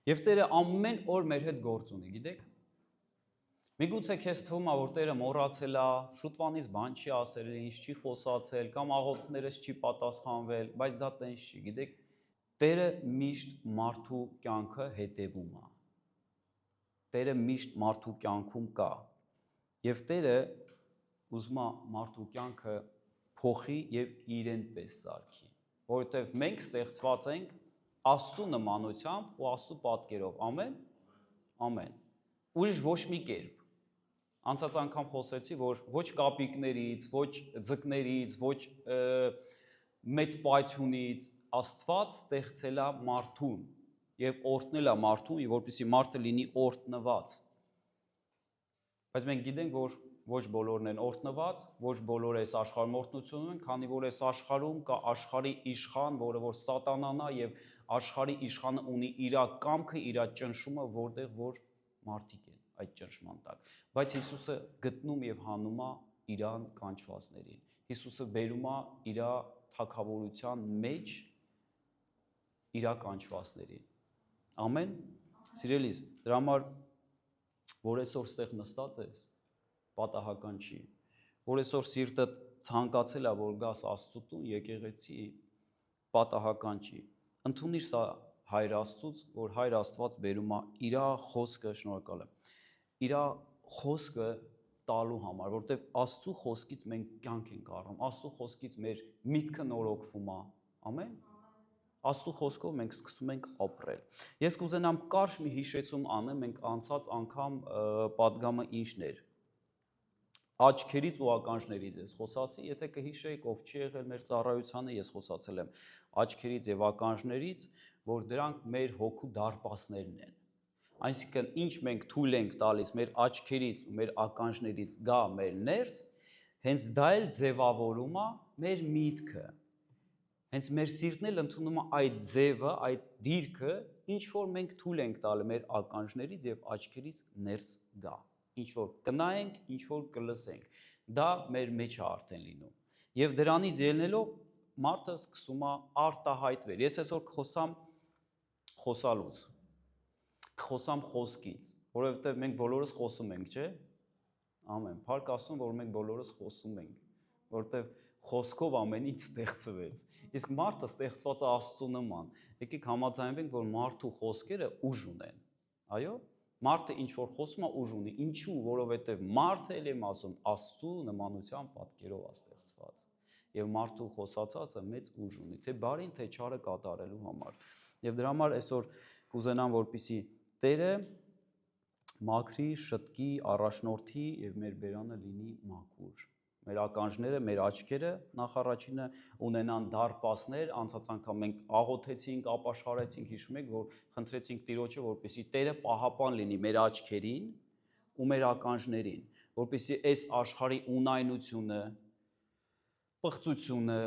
Եվ Տերը ամեն օր մեր հետ գործ ունի, գիտեք։ Միգուցե քեզ թվում է, որ Տերը մոռացել է, շուտվանից բան չի ասել, ինչ չի խոսացել, կամ աղոթքներս չի պատասխանվել, բայց դա տենց չի, գիտեք։ Տերը միշտ մարդու կյանքը հետևում է։ Տերը միշտ մարդու կյանքում կա։ Եվ Տերը ուզում է մարդու կյանքը փոխի եւ իրեն պես սարքի, որովհետեւ մենք ստեղծված ենք Աստծո նմանությամբ ու Աստծո պատկերով, ամեն, ամեն։ Ուրիշ ոչ մի կերպ։ Անցած անգամ խոսեցի, որ ոչ կապիկներից, ոչ ձկներից, ոչ մեծ պայթյունից Աստված ստեղծել է մարդուն եւ օրհնել է մարդուն, որպեսզի մարդը լինի օրհնված։ Բայց մենք գիտենք, որ ոչ բոլորն են օրհնված, ոչ բոլորը այս աշխարհում օրհնություն ունեն, քանի որ այս աշխարհում կա աշխարհի իշխան, որը որ սատանան է եւ աշխարհի իշխանը ունի իր կամքը, իր ճնշումը, որտեղ որ մարդիկ են այդ ճնշման տակ։ Բայց Հիսուսը գտնում եւ հանում է իրան կանչվածներին։ Հիսուսը բերում է իր թագավորության մեջ իր կանչվածներին։ Ամեն։ Սիրելիս, դրա համար որ այսօր ստեղ նստած ես, պատահական չի, որ այսօր սիրտը ցանկացել է, որ գաս Աստծո տուն, եկեղեցի, պատահական չի։ Ընդունիր սա Հայր Աստծուց, որ Հայր Աստված բերում է իր խոսքը, շնորհակալ եմ, իր խոսքը տալու համար, որովհետև Աստծո խոսքից մենք կյանք ենք առնում, Աստծո խոսքից մեր միտքը նորոգվում է, ամեն։ Աստծո խոսքով մենք սկսում ենք ապրել։ Ես կուզենամ կարճ մի հիշեցում անեմ, մենք անցած անգամ պատգամը ինչն էր։ Աչքերից ու ականջներից ես խոսացի, եթե կհիշեիք, ով չի եղել մեր ծառայությանը, ես խոսացել եմ աչքերից եւ ականջներից, որ դրանք մեր հոգու դարպասներն են։ Այսինքն, ինչ մենք թույլ ենք տալիս մեր աչքերից ու մեր ականջներից գա մեր ներս, հենց դա էլ ձևավորում է մեր միտքը։ Հենց մեր սիրտն էլ ընդունում է այդ ձևը, այդ դիրքը, ինչ որ մենք թույլ ենք տալի մեր ականջներից եւ աչքերից ներս գա։ Ինչ որ կնայենք, ինչ որ կլսենք, դա մեր մեջ է արդեն լինում։ Եվ դրանից ելնելով մարդը սկսում է արտահայտվել։ Ես այսօր կխոսամ խոսալուց, կխոսամ խոսքից, որովհետեւ մենք բոլորս խոսում ենք, չէ՞։ Ամեն։ Փառք Աստծուն, որ մենք բոլորս խոսում ենք, որովհետեւ խոսքով ամեն ինչ ստեղծվեց։ Իսկ մարդը ստեղծված է Աստծո նման։ Եկեք համաձայնվենք, որ մարդու խոսքերը ուժ ունեն։ Այո՞։ Մարդը ինչ որ խոսում է ուժ ունի։ Ինչու՞, որովհետև մարդը էլ եմ ասում, Աստծո նմանության պատկերով է ստեղծված։ Եվ մարդու խոսացածը մեծ ուժ ունի, թե բարին, թե չարը կատարելու համար։ Եվ դրա համար այսօր կուզենամ, որպեսզի Տերը մաքրի, շտկի, առաջնորդի եւ մեր բերանը լինի մաքուր։ Մեր ականջները, մեր աչքերը նախ առաջինը ունենան դարպասներ, անցած անգամ մենք աղոթեցինք, ապաշխարեցինք, հիշում եք, որ խնդրեցինք Տիրոջը, որպեսզի Տերը պահապան լինի մեր աչքերին ու մեր ականջներին, որպեսզի այս աշխարհի ունայնությունը, պղծությունը,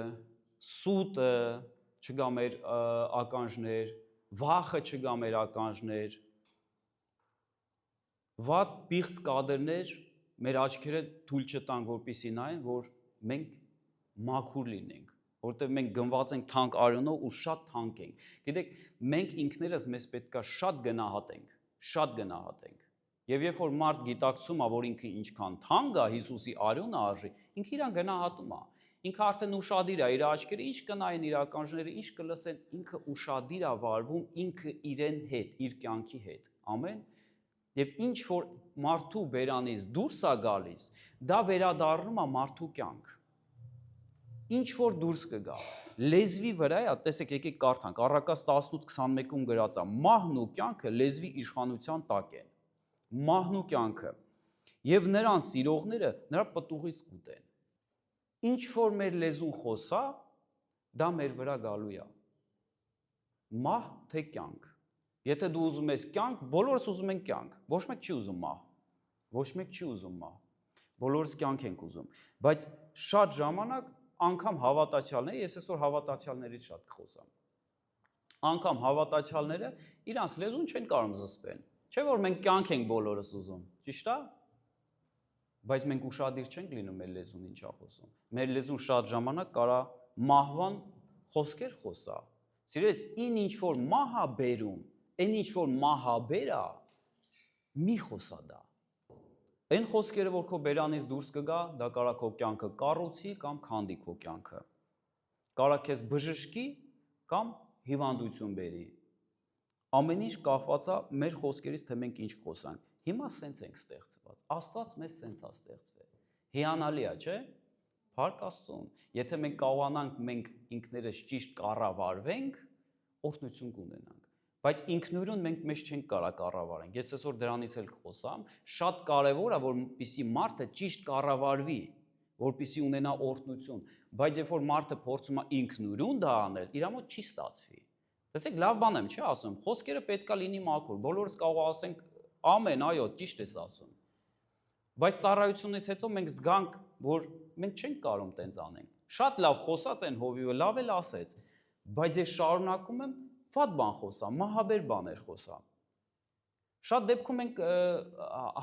սուտը չգա մեր ականջներ, վախը չգա մեր ականջներ, վատ պիղծ կադրներ մեր աչքերը թույլ չտանք, որպեսզի նայեն, որ մենք մաքուր լինենք, որովհետև մենք գնված ենք թանկ արյունով ու շատ թանկ ենք։ Գիտեք, մենք ինքներս մեզ պետքա շատ գնահատենք։ Եվ երբ որ մարդ գիտակցում է, որ ինքը ինչքան թանկ է, Հիսուսի արյունը արժի, ինքը իրան գնահատում է։ Ինքը արդեն ուշադիր է, իր աչքերը ինչ կնայեն, իր ականջները ինչ կլսեն, ինքը ուշադիր է վարվում ինքը իրեն հետ, իր կյանքի հետ։ Ամեն։ Եվ ինչ որ մարդու բերանից դուրս է գալիս, դա վերադառնում է մարդու կյանք։ Ինչ որ դուրս կգա։ Լեզվի վրա է, տեսեք, եկեք կարդանք, Առակաց 18:21-ում գրած է. մահն ու կյանքը լեզվի իշխանության տակ են։ Մահն ու կյանքը։ Եվ նրան սիրողները նրա պտուղից կուտեն։ Ինչ որ մեր լեզուն խոսա, դա մեր վրա գալու է։ Մահ թե կյանք։ Եթե դու ուզում ես կյանք, բոլորս ուզում ենք կյանք, ոչ մեկ չի ուզում մահ, ոչ մեկ չի ուզում մահ, բոլորս կյանք ենք ուզում, բայց շատ ժամանակ անգամ հավատացյալները, ես այսօր հավատացյալներից շատ կխոսամ, անգամ հավատացյալները իրանց լեզուն չեն կարող զսպեն, չէ որ մենք կյանք ենք բոլորս ուզում, ճիշտ է, բայց մենք ուշադիր չենք լինում մեր լեզուն ինչա խոսում, մեր լեզուն շատ ժամանակ կարա մահվան խոսքեր խոսա, սիրեց, ինչ որ մահ է բերում, այն ինչ որ մահաբեր է, մի խոսա դա։ Այն խոսքերը, որ քո բերանից դուրս կգա, դա կարա քո կյանքը կառուցի կամ քանդի քո կյանքը։ Կարա քեզ բժշկի կամ հիվանդություն բերի։ Ամեն ինչ կախված է մեր խոսքերից, թե մենք ինչ խոսանք։ Հիմա սենց ենք ստեղծված։ Աստված մեզ սենց է ստեղծվել։ Հիանալի է, չէ՞։ Փառք Աստծուն։ Եթե մենք կարողանանք մենք ինքներս ճիշտ կառավարվենք, օրհնություն կունենանք։ Բայց ինքնուրույն մենք մեզ չենք կարա կառավարենք։ Ես այսօր դրանից էլ կխոսամ, շատ կարևոր է, որպեսզի մարդը ճիշտ կառավարվի, որպեսզի ունենա օրհնություն, բայց երբ որ մարդը փորձում է ինքնուրույն դա անել, իր մոտ չի ստացվի։ Տեսեք, լավ բան եմ, չէ՞ ասում, խոսքերը պետքա լինի մաքուր, բոլորս կարող ասենք ամեն, այո, ճիշտ ես ասում։ Բայց ծառայությունից հետո մենք զգանք, որ մենք չենք կարող տենց անենք։ Շատ լավ խոսած են հովիվը, լավ էլ ասեց, բայց ես շարունակում եմ վատ բան խոսամ, մահաբեր բաներ խոսամ։ Շատ դեպքում ենք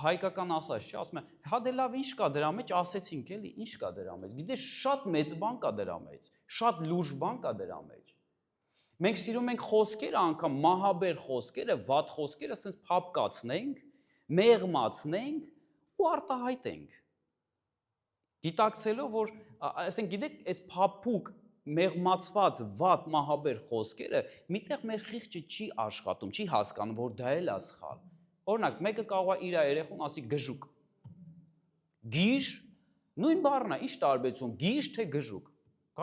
հայկական ասած, չէ, ասում են, հա դե լավ, ինչ կա դրա մեջ, ասեցինք էլի, ինչ կա դրա մեջ։ Գիտես, շատ մեծ բան կա դրա մեջ, շատ լուրջ բան կա դրա մեջ։ Մենք սիրում ենք խոսքերը, անգամ մահաբեր խոսքերը, վատ խոսքերը ասենց փափկացնենք, մեղմացնենք ու արտահայտենք։ Գիտակցելով, որ, ասենք, գիտեք, այս փափուկ մեղմացված վատ մահաբեր խոսքերը միտեղ մեր խիղճը չի աշխատում, չի հասկանում, որ դա էլ է սխալ։ Օրինակ, մեկը կարող է իր երեխուն ասի գժուկ։ Գիժ, նույն բառն է, ինչ տարբերություն, գիժ թե գժուկ։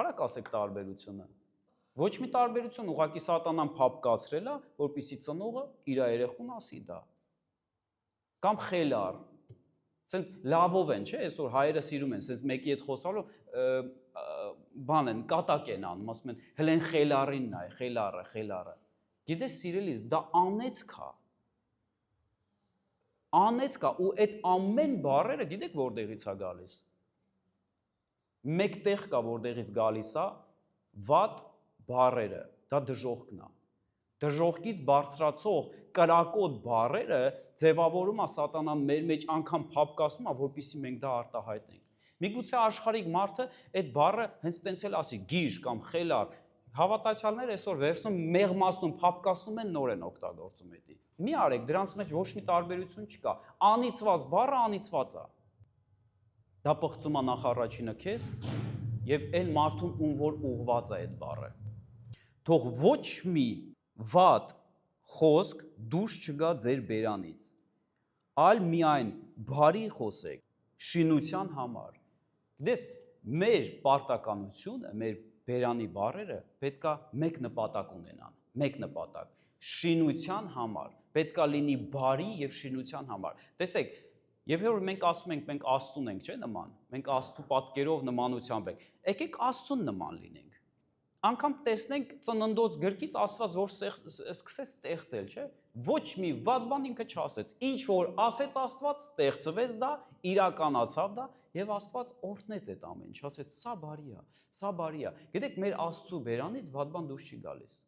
Կարաք ասեք տարբերությունը։ Ոչ մի տարբերություն, ուղղակի սատանան փափկացրել է, որպեսզի ծնողը իր երեխուն ասի դա։ Կամ խելար։ Սենց լավով են, չէ, այսօր հայերը սիրում են, սենց մեկի հետ խոսալու բան են, կատակ են անում, ասում են, հլեն խելարին նայ, խելարը։ Գիտես, սիրելիս, դա անեծք է։ Անեծք է, ու այդ ամեն բառերը, գիտեք որտեղից է գալիս։ Մեկ տեղ կա, որտեղից գալիս է վատ բառերը, դա դժոխքն է։ Դժոխքից բարձրացող կրակոտ բառերը ձևավորում է սատանան մեր մեջ անգամ փափկացնում է, որպեսզի մենք դա արտահայտենք։ Միգուցե աշխարհիկ մարդը այդ բառը հենց տենց էլ ասի, գիժ կամ խելար, հավատացյալները այսօր վերցնում մեղմացնում, փափկացնում են, նոր են օգտագործում դա։ Մի արեք, դրանց մեջ ոչ մի տարբերություն չկա։ Անիծված բառը անիծված է։ Դա պղծում է նախ առաջինը քեզ եւ այն մարդուն, ում որ ուղված է այդ բառը։ Թող ոչ մի վատ խոսք դուրս չգա ձեր բերանից, այլ միայն բարի խոսեք շինության համար։ Գիտես, մեր պարտականությունը, մեր բերանի բառերը պետքա մեկ նպատակ ունենան, մեկ նպատակ, շինության համար, պետքա լինի բարի եւ շինության համար։ Տեսեք, եւ որ մենք ասում ենք, մենք Աստծուն ենք, չէ՞ նման, մենք Աստծու պատկերով նմանությամբ ենք, եկեք Աստծուն նման լինենք։ Անկամ տեսնենք ծննդոց գրքից Աստված որ սկսեց ստեղծել, չէ՞։ Ոչ մի վատ բան ինքը չասեց։ Ինչ որ ասեց Աստված, ստեղծվեց դա, իրականացավ դա եւ Աստված օրհնեց այդ ամեն ինչ, ասեց սա բարի է, սա բարի է։ Գիտեք, մեր Աստծու բերանից վատ բան դուրս չի գալիս։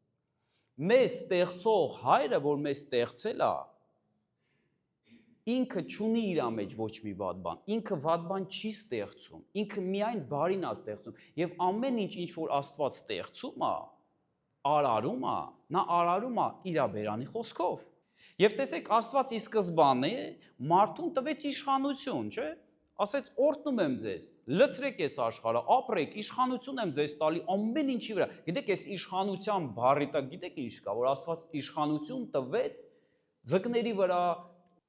Մեզ ստեղծող Հայրը, որ մեզ ստեղծել է, ինքը չունի իր մեջ ոչ մի վատ բան, ինքը վատ բան չի ստեղծում, ինքը միայն բարին է ստեղծում եւ ամեն ինչ ինչ որ Աստված ստեղծում է, արարում է, նա արարում է իր բերանի խոսքով։ Եվ տեսեք, Աստված ի սկզբանե մարդուն տվեց իշխանություն, չէ՞։ Ասեց օրհնում եմ ձեզ, լցրեք այս աշխարհը, ապրեք, իշխանություն եմ ձեզ տալի ամեն ինչի վրա։ Գիտեք, այս իշխանության բառի տակ գիտեք ինչ կա, որ Աստված իշխանություն տվեց ձկների վրա,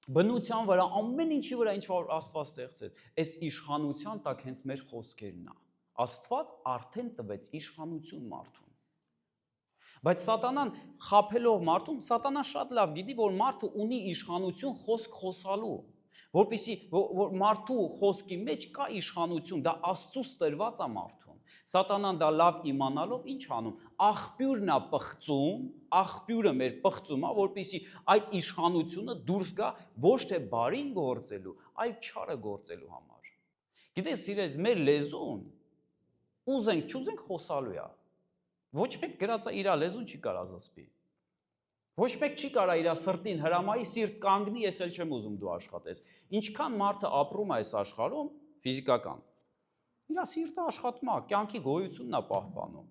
բնության վրա, ամեն ինչի վրա ինչ որ Աստված ստեղծեց, այս իշխանության տակ հենց մեր խոսքերն է։ Աստված արդեն տվեց իշխանություն մարդուն։ Բայց սատանան խաբելով մարդուն, սատանան շատ լավ գիտի, որ մարդը ունի իշխանություն խոսք խոսալու, որպեսզի որ մարդու խոսքի մեջ կա իշխանություն, դա Աստծուց տրված է մարդուն։ Սատանան դա լավ իմանալով ինչ անում, աղբյուրն է պղծում, աղբյուրը մեր պղծում է, որպեսզի այդ իշխանությունը դուրս գա ոչ թե բարին գործելու, այլ չարը գործելու համար։ Գիտես, սիրելիս, մեր լեզուն ուզենք, չուզենք խոսալու է։ Ոչ մեկ գրածա իր լեզուն չի կարա զսպի։ Ոչ մեկ չի կարա իր սրտին հրամայի, սիրտ կանգնի, ես էլ չեմ ուզում դու աշխատես։ Ինչքան մարդը ապրում է այս աշխարհում, ֆիզիկական, իր սիրտը աշխատում է, կյանքի գոյությունն է պահպանում։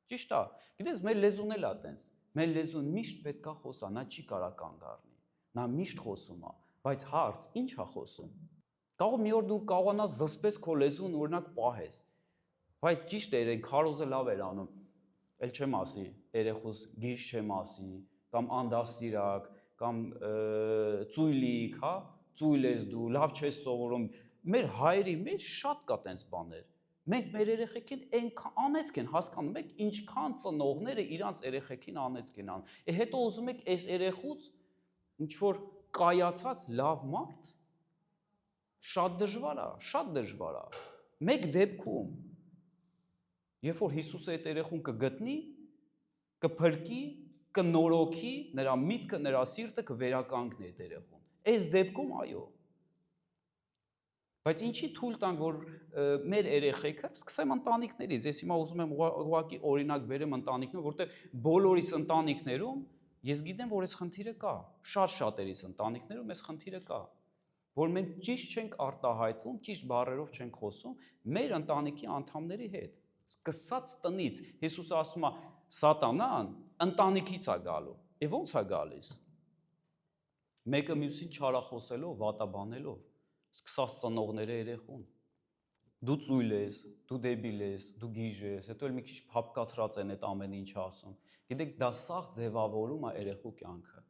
Ճիշտ է։ Գիտես, մեր լեզուն էլ է տենց։ Մեր լեզուն միշտ պետք է խոսա, նա չի կարա կանգ առնի։ Նա միշտ խոսում է, բայց հարց ի՞նչ է խոսում։ Կարող մի օր դու կարողանաս զսպես քո լեզուն օրինակ պահես։ Բայց ճիշտ է, քարոզը լավ էր անում։ Էլ չեմ ասի, երեխուս գիժ չեմ ասի, կամ անդաստիրակ, կամ ծույլիկ, հա, ծույլ ես դու, լավ չես սովորում։ Մեր հայերի մեջ շատ կա տենց բաներ։ Մենք մեր երեխեքին այնքան անեծք են հասկանում եք, ինչքան ծնողները իրանց երեխեքին անեծք են անում։ Հետո ուզում եք այս երեխուց ինչ որ կայացած լավ մարդ շատ դժվար է։ Մեկ դեպքում, երբ որ Հիսուսը այդ երեխուն կգտնի, կփրկի, կնորոգի, նրա միտքը, նրա սիրտը կվերականգնի այդ երեխուն։ Այս դեպքում այո։ Բայց ինչի թույլ տանք, որ մեր երեխեքը, սկսեմ ընտանիքներից, ես հիմա ուզում եմ ուղղակի օրինակ բերեմ ընտանիքներում, որտեղ բոլորիս ընտանիքներում ես գիտեմ, որ այս խնդիրը կա, շատ-շատերիս ընտանիքներում այս խնդիրը կա, որ մենք ճիշտ չենք արտահայտվում, ճիշտ բառերով չենք խոսում մեր ընտանիքի անդամների հետ։ Սկսած տնից, Հիսուսը ասում է, սատանան ընտանիքից է գալու, եւ ո՞նց է գալիս։ Մեկը մյուսին չարախոսելով, վատաբանելով, սկսած ծնողները երեխուն։ Դու ծույլ ես, դու դեբիլ ես, դու գիժ ես, հետո էլ մի քիչ փապկացրած են այդ ամեն ինչը ասում։ Գիտեք, դա սաղ ձևավորում է երեխու կյանքը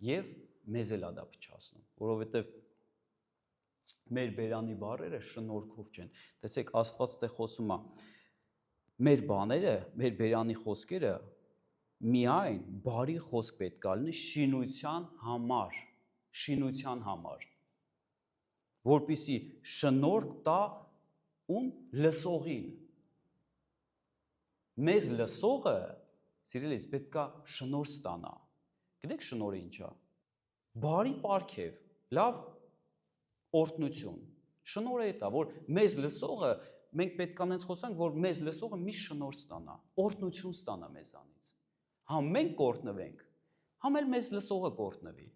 եւ մեզ էլ է դա փչացնում, որովհետեւ մեր բերանի բառերը շնորհքով չեն։ Տեսեք, Աստված տեղ խոսում է, մեր բաները, մեր բերանի խոսքերը միայն բարի խոսք պետք է լինի շինության համար, որպեսզի շնորհք տա ում լսողին։ Մեզ լսողը, սիրելիս, պետք է շնորհ ստանա։ Գիտեք շնորհը ինչ է։ Բարի պարգև, լավ օրհնություն։ Շնորհը դա, որ մեզ լսողը, մենք պետք է այնպես խոսանք, որ մեզ լսողը միշտ շնորհ ստանա, օրհնություն ստանա մեզանից։ Համ մենք կօրհնվենք, համ էլ մեզ լսողը կօրհնվի։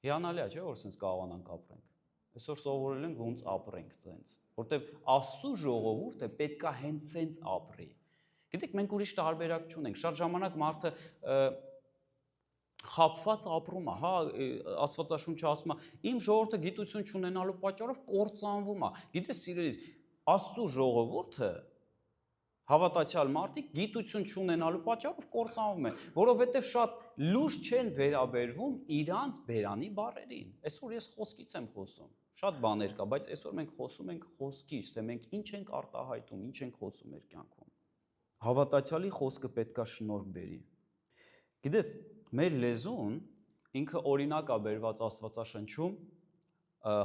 Հիանալի է, չէ՞, որ sense կարողանանք ապրենք։ Այսօր սովորել ենք ոնց ապրենք sense, որտեվ Աստծո ժողովուրդը պետք է հենց sense ապրի։ Գիտեք, մենք ուրիշ տարբերակ չունենք։ Շատ ժամանակ մարդը խաբված ապրում է, հա, Աստվածաշունչը ասում է, իմ ժողովուրդը գիտություն չունենալու պատճառով կործանվում է։ Գիտես, սիրելիս, Աստծո ժողովուրդը հավատացյալ մարդիկ գիտություն չունենալու պատճառով կործանվում են, որովհետև շատ լուրջ չեն վերաբերվում իրանց բերանի բառերին։ Այսօր ես խոսքից եմ խոսում։ Շատ բաներ կա, բայց այսօր մենք խոսում ենք խոսքից, թե մենք ինչ ենք արտահայտում, ինչ ենք խոսում մեր կյանքում։ Հավատացյալի խոսքը պետքա շնորհք բերի։ Գիտես, մեր լեզուն ինքը օրինակ է բերված Աստվածաշնչում,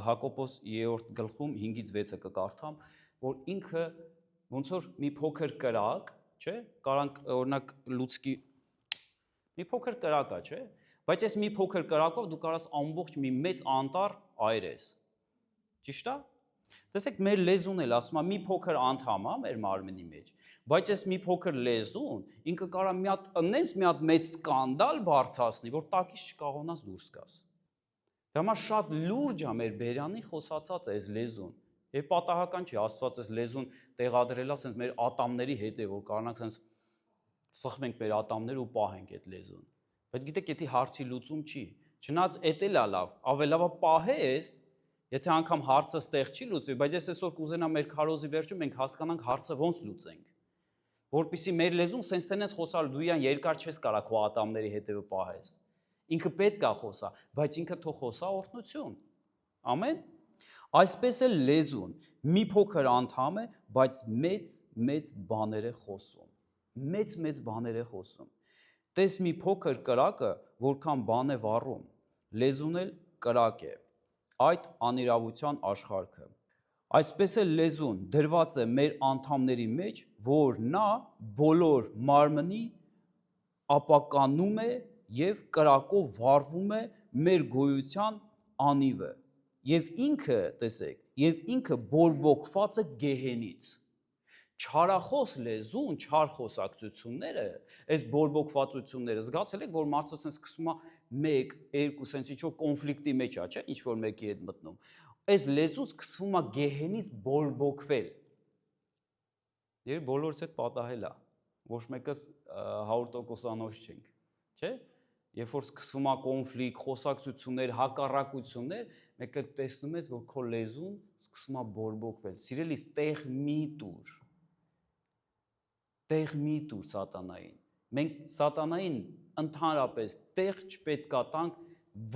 Հակոբոս 3-րդ գլխում 5-ից 6-ը կկարդամ, որ ինքը ոնց որ մի փոքր կրակ, չէ՞, կարանք օրինակ լուցկի մի փոքր կրակ է, չէ՞, բայց այս մի փոքր կրակով դու կարաս ամբողջ մի մեծ անտառ այրես։ Ճիշտ է։ Տեսեք, մեր լեզուն էլ ասում է մի փոքր անդամ է մեր մարմնի մեջ, բայց այս մի փոքր լեզուն ինքը կարա մի հատ մեծ սկանդալ բարձրացնի, որ տակից չկարողանաս դուրս գաս։ Դա համար շատ լուրջ է մեր բերանի խոսացած այս լեզուն։ Եվ պատահական չի, Աստված այս լեզուն տեղադրել է ասենց մեր ատամների հետ է, որ կարողանանք ասենց սխմենք մեր ատամները ու պահենք այդ լեզուն։ Բայց գիտեք, եթե հարցի լուծում չի, չնայած էդ էլ է լավ, ավելի լավ է պահես, եթե անգամ հարցը ստեղ չի լուծվի, բայց ես այսօր կուզենամ մեր քարոզի վերջում մենք հասկանանք հարցը ոնց լուծենք։ Որպեսզի մեր լեզուն սենց տենես խոսալ, դու իրան երկար չես կարա քո ատամների հետևը պահես։ Ինքը պետք է խոսա, բայց ինքը թող խոսա օրհնություն։ Ամեն։ Այսպես էլ լեզուն մի փոքր անդամ է, բայց մեծ բաներ է խոսում։ Մեծ բաներ է խոսում։ Տես մի փոքր կրակը, որքան բան է վառում, լեզուն էլ կրակ է, այդ անիրավության աշխարհքը։ Այսպես էլ լեզուն դրված է մեր անդամների մեջ, որ նա բոլոր մարմնի ապականում է եւ կրակով վառվում է մեր գոյության անիվը։ Եվ ինքը, տեսեք, եւ ինքը բորբոքված է գեհենից։ Չարախոս լեզուն, չար խոսակցությունները, այս բորբոքվածությունները, զգացել եք, որ մարդը sense սկսում է 1-2 sense ինչ-որ կոնֆլիկտի մեջ է, չէ՞, ինչ-որ մեկի հետ մտնում։ Այս լեզուն սկսում է գեհենից բորբոքվել։ Եվ բոլորս հետ պատահել է, ոչ մեկս 100%-անոց չենք։ չէ՞։ Երբ որ սկսվում է կոնֆլիկտ, խոսակցություններ, հակառակություններ, մեկ էլ տեսնում ես, որ քո լեզուն սկսում է բորբոքվել։ Սիրելիս, տեղ մի տուր։ Տեղ մի տուր սատանային։ Մենք սատանային ընդհանրապես տեղ չպետք է տանք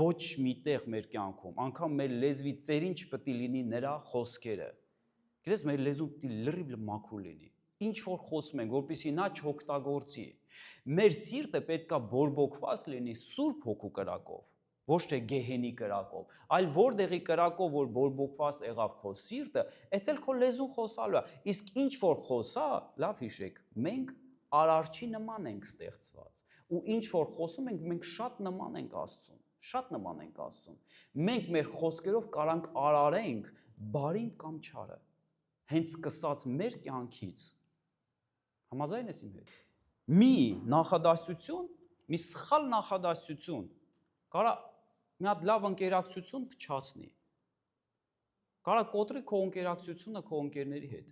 ոչ մի տեղ մեր կյանքում, անգամ մեր լեզվի ծերին չպետք է լինի նրա խոսքերը։ Գիտես, մեր լեզուն պետք է լրիվ մաքուր լինի։ Ինչ որ խոսում ենք, որպեսզի նա չօգտագործի։ Մեր սիրտը պետք է բորբոքված լինի Սուրբ Հոգու կրակով, ոչ թե գեհենի կրակով, այլ որտեղի կրակով որ բորբոքված եղավ քո սիրտը, այդ էլ քո լեզուն խոսալու է։ Իսկ ինչ որ խոսա, լավ հիշեք, մենք արարչի նման ենք ստեղծված, ու ինչ որ խոսում ենք, մենք շատ նման ենք Աստծուն, շատ նման ենք Աստծուն։ Մենք մեր խոսքերով կարանք արարենք բարին կամ չարը, հենց սկսած մեր կյանքից։ Համաձայն ես իմ հետ։ Մի նախադասություն, մի սխալ նախադասություն կարա մի հատ լավ ընկերակցություն փչացնի։ Կարա կոտրի քո ընկերակցությունը քո ընկերների հետ։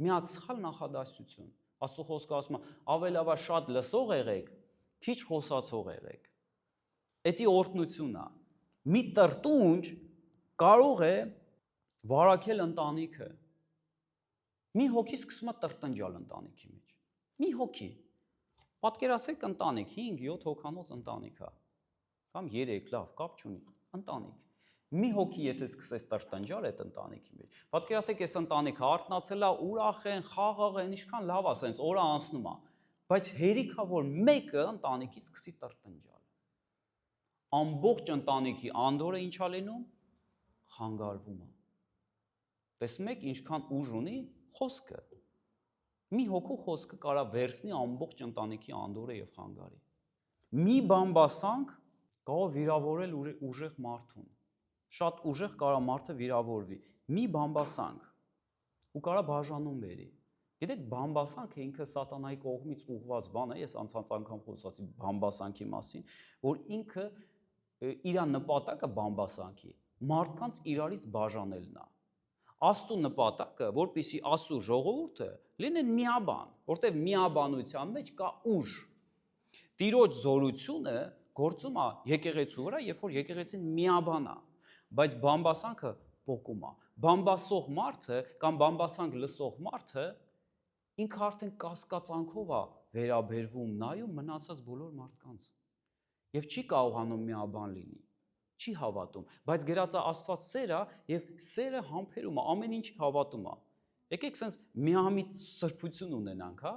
Մի հատ սխալ նախադասություն։ Աստծո խոսքը ասում է, ավելավա շատ լսող եղեք, քիչ խոսացող եղեք։ Էդի օրհնությունն է։ Մի տրտունջ կարող է վարակել ընտանիքը։ Մի հոգի սկսում է տրտնջալ ընտանիքի մեջ։ Մի հոգի։ Պատկերացրեք ընտանիք, 5-7 հոգանոց ընտանիք է։ Կամ 3, լավ, կապ չունի, ընտանիք։ Մի հոգի եթե սկսես տրտնջալ այդ ընտանիքի մեջ։ Պատկերացրեք, այս ընտանիքը արթնացել է, ուրախ են, խաղաղ են, ինչքան լավ է, ասենց օրը անցնում է։ Բայց հերիք է որ մեկը ընտանիքի սկսի տրտնջալ։ Ամբողջ ընտանիքի անդորը ինչ է լինում, խանգարվում է։ Տեսնում եք ինչքան ուժ ունի խոսքը։ Մի հոգու խոսքը կարա վերցնի ամբողջ ընտանիքի անդորը եւ խանգարի։ Մի բամբասանք կարող վիրավորել ուժեղ մարդուն։ Շատ ուժեղ կարա մարդը վիրավորվի։ Մի բամբասանք ու կարա բաժանում բերի։ Գիտեք, բամբասանքը ինքը սատանայի կողմից ուղղված բան է, ես անցած անգամ խոսացի բամբասանքի մասին, որ ինքը իր նպատակը բամբասանքի մարդկանց իրարից բաժանելն է։ Աստծո նպատակը, որպեսզի Աստծո ժողովուրդը լինեն միաբան, որտեղ միաբանության մեջ կա ուժ։ Տիրոջ զորությունը գործում է եկեղեցու վրա, երբ որ եկեղեցին միաբան է, բայց բամբասանքը փոկում է։ Բամբասող մարդը կամ բամբասանք լսող մարդը ինքը արդեն կասկածանքով է վերաբերվում, նայում մնացած բոլոր մարդկանց եւ չի կարողանում միաբան լինի, չի հավատում, բայց գրածա Աստված սեր է եւ սերը համբերում է, ամեն ինչի հավատում է։ Եկեք sense միամիտ սրբություն ունենանք, հա։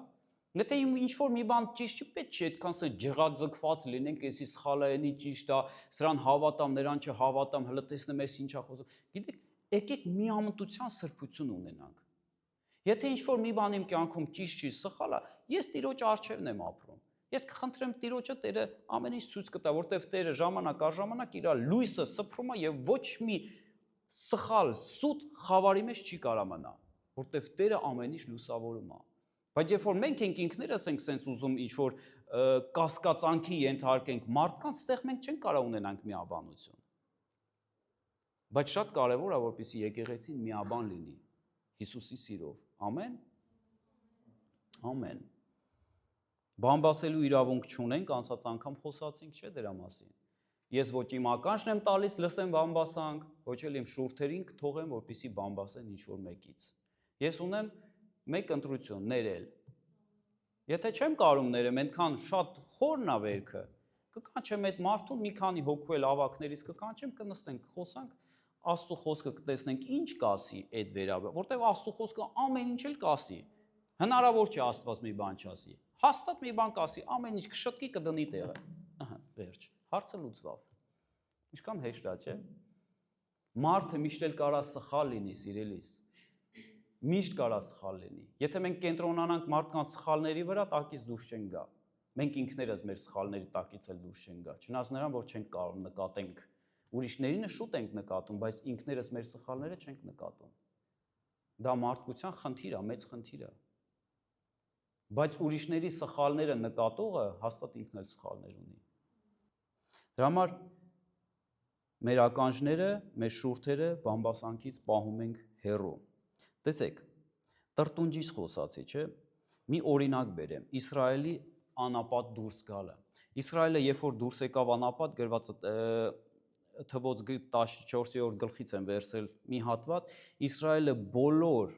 Եթե ինչ որ մի բան ճիշտ չի, պետք չի այդքան սա ջղաձգված լինենք, էսի սխալայինի ճիշտ է, սրան հավատամ, նրան չհավատամ, հələ տեսնեմ էս ինչա խոսում։ Գիտեք, եկեք միամտության սրբություն ունենանք։ Եթե ինչ որ մի բան իմ կյանքում ճիշտ չի, սխալ է, ես Տիրոջ առջևն եմ ապրում։ Ես կխնդրեմ Տիրոջը, Տերը ամեն ինչ ցույց կտա, որտեվ Տերը ժամանակ առ ժամանակ իր լույսը սփռում է եւ ոչ մի սխալ, սուտ խավարի մեջ չի կարա մնա, որտեվ Տերը ամեն ինչ լուսավորում է։ Բայց երբ որ մենք ենք ինքներս ենք սենց ուզում ինչ-որ կասկածանքի ենթարկենք մարդկանց, ստեղ մենք չենք կարող ունենանք միաբանություն։ Բայց շատ կարևոր է, որպեսզի եկեղեցին միաբան լինի Հիսուսի սիրով։ Ամեն։ Ամեն։ Բամբասելու իրավունք չունենք, անցած անգամ խոսացինք, չէ՞ դրա մասին։ Ես ոչ իմ ականջն եմ տալիս, լսեմ բամբասանք, ոչ էլ իմ շուրթերին կթողեմ, որպեսզի բամբասեն ինչ-որ մեկից։ Ես ունեմ մեկ ընտրություն ներել։ Եթե չեմ կարող ներեմ, այնքան շատ խորն է վերքը, կկանչեմ այդ մարդուն, մի քանի հոգու էլ ավակներից կկանչեմ, կնստենք, խոսանք, Աստծո խոսքը կտեսնենք ինչ կասի այդ վերաբերյալ, որտեղ Աստծո խոսքը ամեն ինչ էլ կասի։ Հնարավոր չէ Աստված մի բան չասի։ Հաստատ մի բան կասի, ամեն ինչ կշտկի կդնի տեղը։ Ահա, վերջ։ Հարցը լուծվավ։ Ինչքան հեշտ է, չէ՞։ Մարդը միշտ էլ կարա սխալ լինի, սիրելիս։ Միշտ կարա սխալ լինի։ Եթե մենք կենտրոնանանք մարդկանց սխալների վրա, տակից դուրս չենք գա։ Մենք ինքներս մեր սխալների տակից էլ դուրս չենք գա։ Չնայած նրան, որ չենք կարող նկատենք։ Ուրիշներինը շուտ ենք նկատում, բայց ինքներս մեր սխալները չենք նկատում։ Դա մարդկության խնդիր է, մեծ խնդիր է։ Բայց ուրիշների սխալները նկատողը հաստատ ինքն էլ սխալներ ունի։ Դրա համար մեր ականջները, մեր շուրթերը բամբասանքից պահում ենք հեռու։ Տեսեք, տրտունջից խոսացի, չէ՞։ Մի օրինակ բերեմ, Իսրայելի անապատ դուրս գալը։ Իսրայելը երբ որ դուրս եկավ անապատ, գրված թվոց 14-րդ գլխից են վերցրել մի հատված, Իսրայելը բոլոր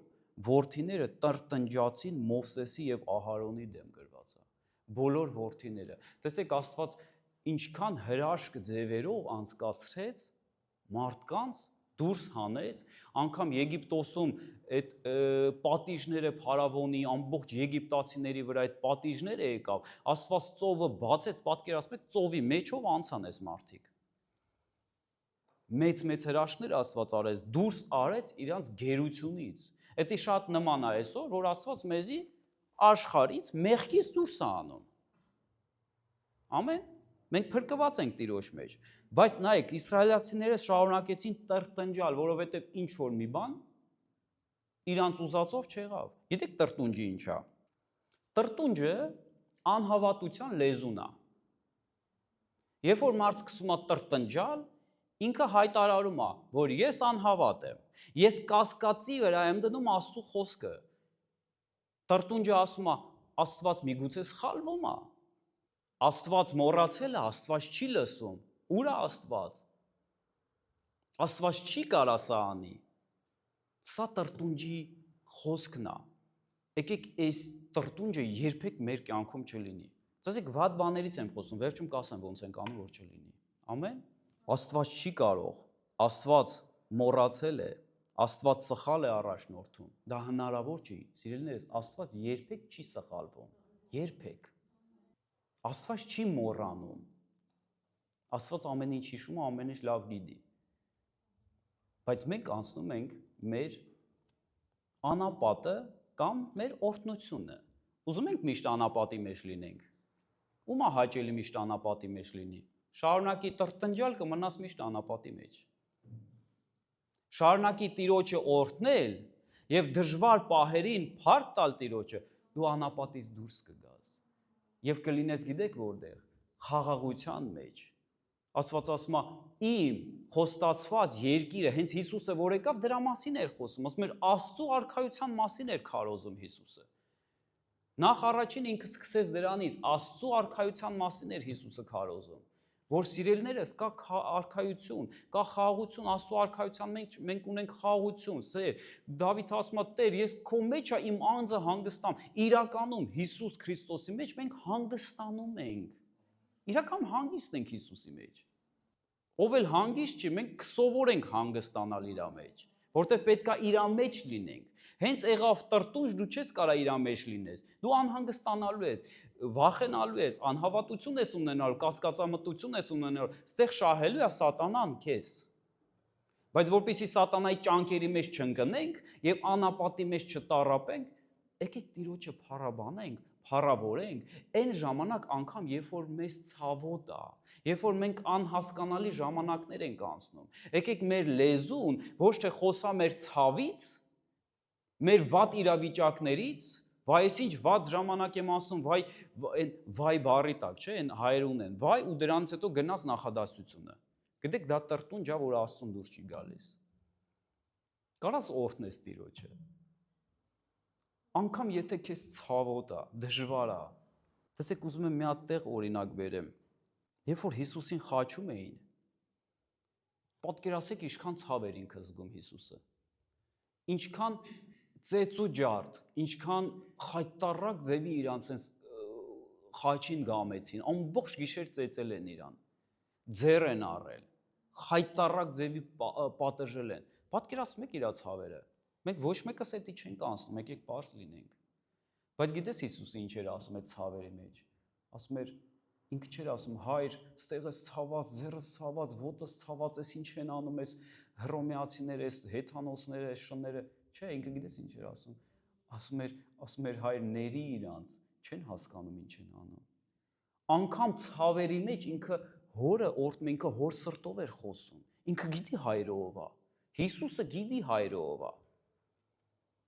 որդիները տրտնջացին Մովսեսի եւ Ահարոնի դեմ գրված է։ Բոլոր որդիները։ Տեսեք Աստված ինչքան հրաշք ձևերով անցկացրեց մարդկանց դուրս հանեց, անգամ Եգիպտոսում այդ պատիժները Փարավոնի, ամբողջ եգիպտացիների վրա այդ պատիժները եկավ, Աստված ծովը բացեց, պատկերացրեք, ծովի մեջով անցան այս մարդիկ։ Մեծ հրաշքներ Աստված արեց, դուրս արեց իրանց գերությունից։ Դա շատ նման է այսօր, որ Աստված մեզի աշխարհից մեղքից դուրս է անում։ Ամեն։ Մենք փրկված ենք Տիրոջ մեջ, բայց նայեք, իսրայելացիները շարունակեցին տրտնջալ, որովհետև ինչ որ մի բան իրանց ուզածով չեղավ։ Գիտեք տրտունջը ինչ է։ Տրտունջը անհավատության լեզուն է։ Երբ որ մարդ սկսում է տրտնջալ, ինքը հայտարարում է, որ ես անհավատ եմ, ես կասկածի վրա եմ դնում Աստծո խոսքը։ Տրտունջը ասում է, Աստված միգուցե սխալվում է։ Աստված մոռացել է, Աստված չի լսում։ Ուր է Աստված։ Աստված չի կարա սա անի։ Սա տրտունջի խոսքն է։ Եկեք այս տրտունջը երբեք մեր կյանքում չլինի։ Ցածիկ վատ բաներից եմ խոսում, վերջում կասեմ ոնց ենք անում, որ չլինի։ Ամեն։ Աստված չի կարող, Աստված մոռացել է, Աստված սխալ է առաջնորդում։ Դա հնարավոր չի։ Սիրելիներս, Աստված երբեք չի սխալվում։ Երբեք։ Աստված չի մոռանում։ Աստված ամեն ինչ հիշում է, ամեն ինչ լավ գիտի։ Բայց մենք անցնում ենք մեր անապատը կամ մեր օրհնությունը։ Ուզում ենք միշտ անապատի մեջ լինենք։ Ում է հաճելի միշտ անապատի մեջ լինի։ Շարունակի տրտնջալ կմնաս միշտ անապատի մեջ։ Շարունակի Տիրոջը օրհնել եւ դժվար պահերին փառք տալ Տիրոջը, դու անապատից դուրս կգաս։ Եվ կլինես գիտեք որտեղ, խաղաղության մեջ։ Աստված ասում է, իմ խոստացված երկիրը, հենց Հիսուսը որ եկավ, դրա մասին էր խոսում, ասում էր Աստծո արքայության մասին էր քարոզում Հիսուսը։ Նախ առաջին ինքը սկսեց դրանից, Աստծո արքայության մասին էր Հիսուսը քարոզում, որ սիրելիներս կա արքայություն, կա խաղաղություն, Աստծո արքայության մեջ մենք ունենք խաղաղություն, սեր։ Դավիթ ասում է, Տեր, ես քո մեջ է իմ անձը հանգստամ։ Իրականում Հիսուս Քրիստոսի մեջ մենք հանգստանում ենք։ Իրական հանգիստ ենք Հիսուսի մեջ։ Ով էլ հանգիստ չի, մենք կսովորենք հանգստանալ իր մեջ, որտեղ պետքա իր մեջ լինենք։ Հենց եղավ տրտունջ, դու չես կարա իր մեջ լինես։ Դու անհանգստանալու ես, վախենալու ես, անհավատություն ես ունենալու, կասկածամտություն ես ունենալու, ստեղ շահելու է սատանան քեզ։ Բայց որպեսզի սատանայի ճանկերի մեջ չընկնենք եւ անապատի մեջ չտառապենք, եկեք Տիրոջը փառաբանենք, փառավորենք, այն ժամանակ անգամ երբ որ մեզ ցավոտ է, երբ որ մենք անհասկանալի ժամանակներ ենք անցնում, եկեք մեր լեզուն ոչ թե խոսա մեր ցավից, մեր վատ իրավիճակներից, վայ ես ինչ վատ ժամանակ եմ անցնում, վայ բառի տակ, չէ, այն հայերուն են, վայ ու դրանից հետո գնաց նախադասությունը։ Գիտեք, դա տրտունջ է, որ Աստծուն դուրս չի գալիս։ Կարաս օրհնես Տիրոջը։ Անկամ եթե քեզ ցավոտ է, դժվար է։ Տեսեք, ուզում եմ մի հատ տեղ օրինակ բերեմ։ Երբ որ Հիսուսին խաչում էին, պատկերացեք ինչքան ցավ էր ինքը զգում Հիսուսը։ Ինչքան ծեծ ու ջարդ, ինչքան խայտառակ ձևի իրանց խաչին գամեցին, ամբողջ գիշեր ծեծել են իրան, ձեռ են առել, խայտառակ ձևի պատժել են։ Պատկերացնում եք իրա ցավերը։ Մենք ոչ մեկս էդի չենք անցնում, եկեք պարզ լինենք։ Բայց գիտես Հիսուսը ինչ էր ասում այդ ցավերի մեջ։ Ասում էր, ինքը չէր ասում, հայր, ստեղս ցաված, ձեռս ցաված, ոտս ցաված, էս ինչ են անում, էս հռոմեացիները, էս հեթանոսները, էս շները, չէ, ինքը գիտես ինչ էր ասում։ Ասում էր հայր, ների իրանց, չեն հասկանում ինչ են անում։ Անկամ ցավերի մեջ ինքը հորը օրհնում, ինքը հոր սրտով էր խոսում։ Ինքը գիտի հայրը ով է։ Հիսուսը գիտի հայրը ով է։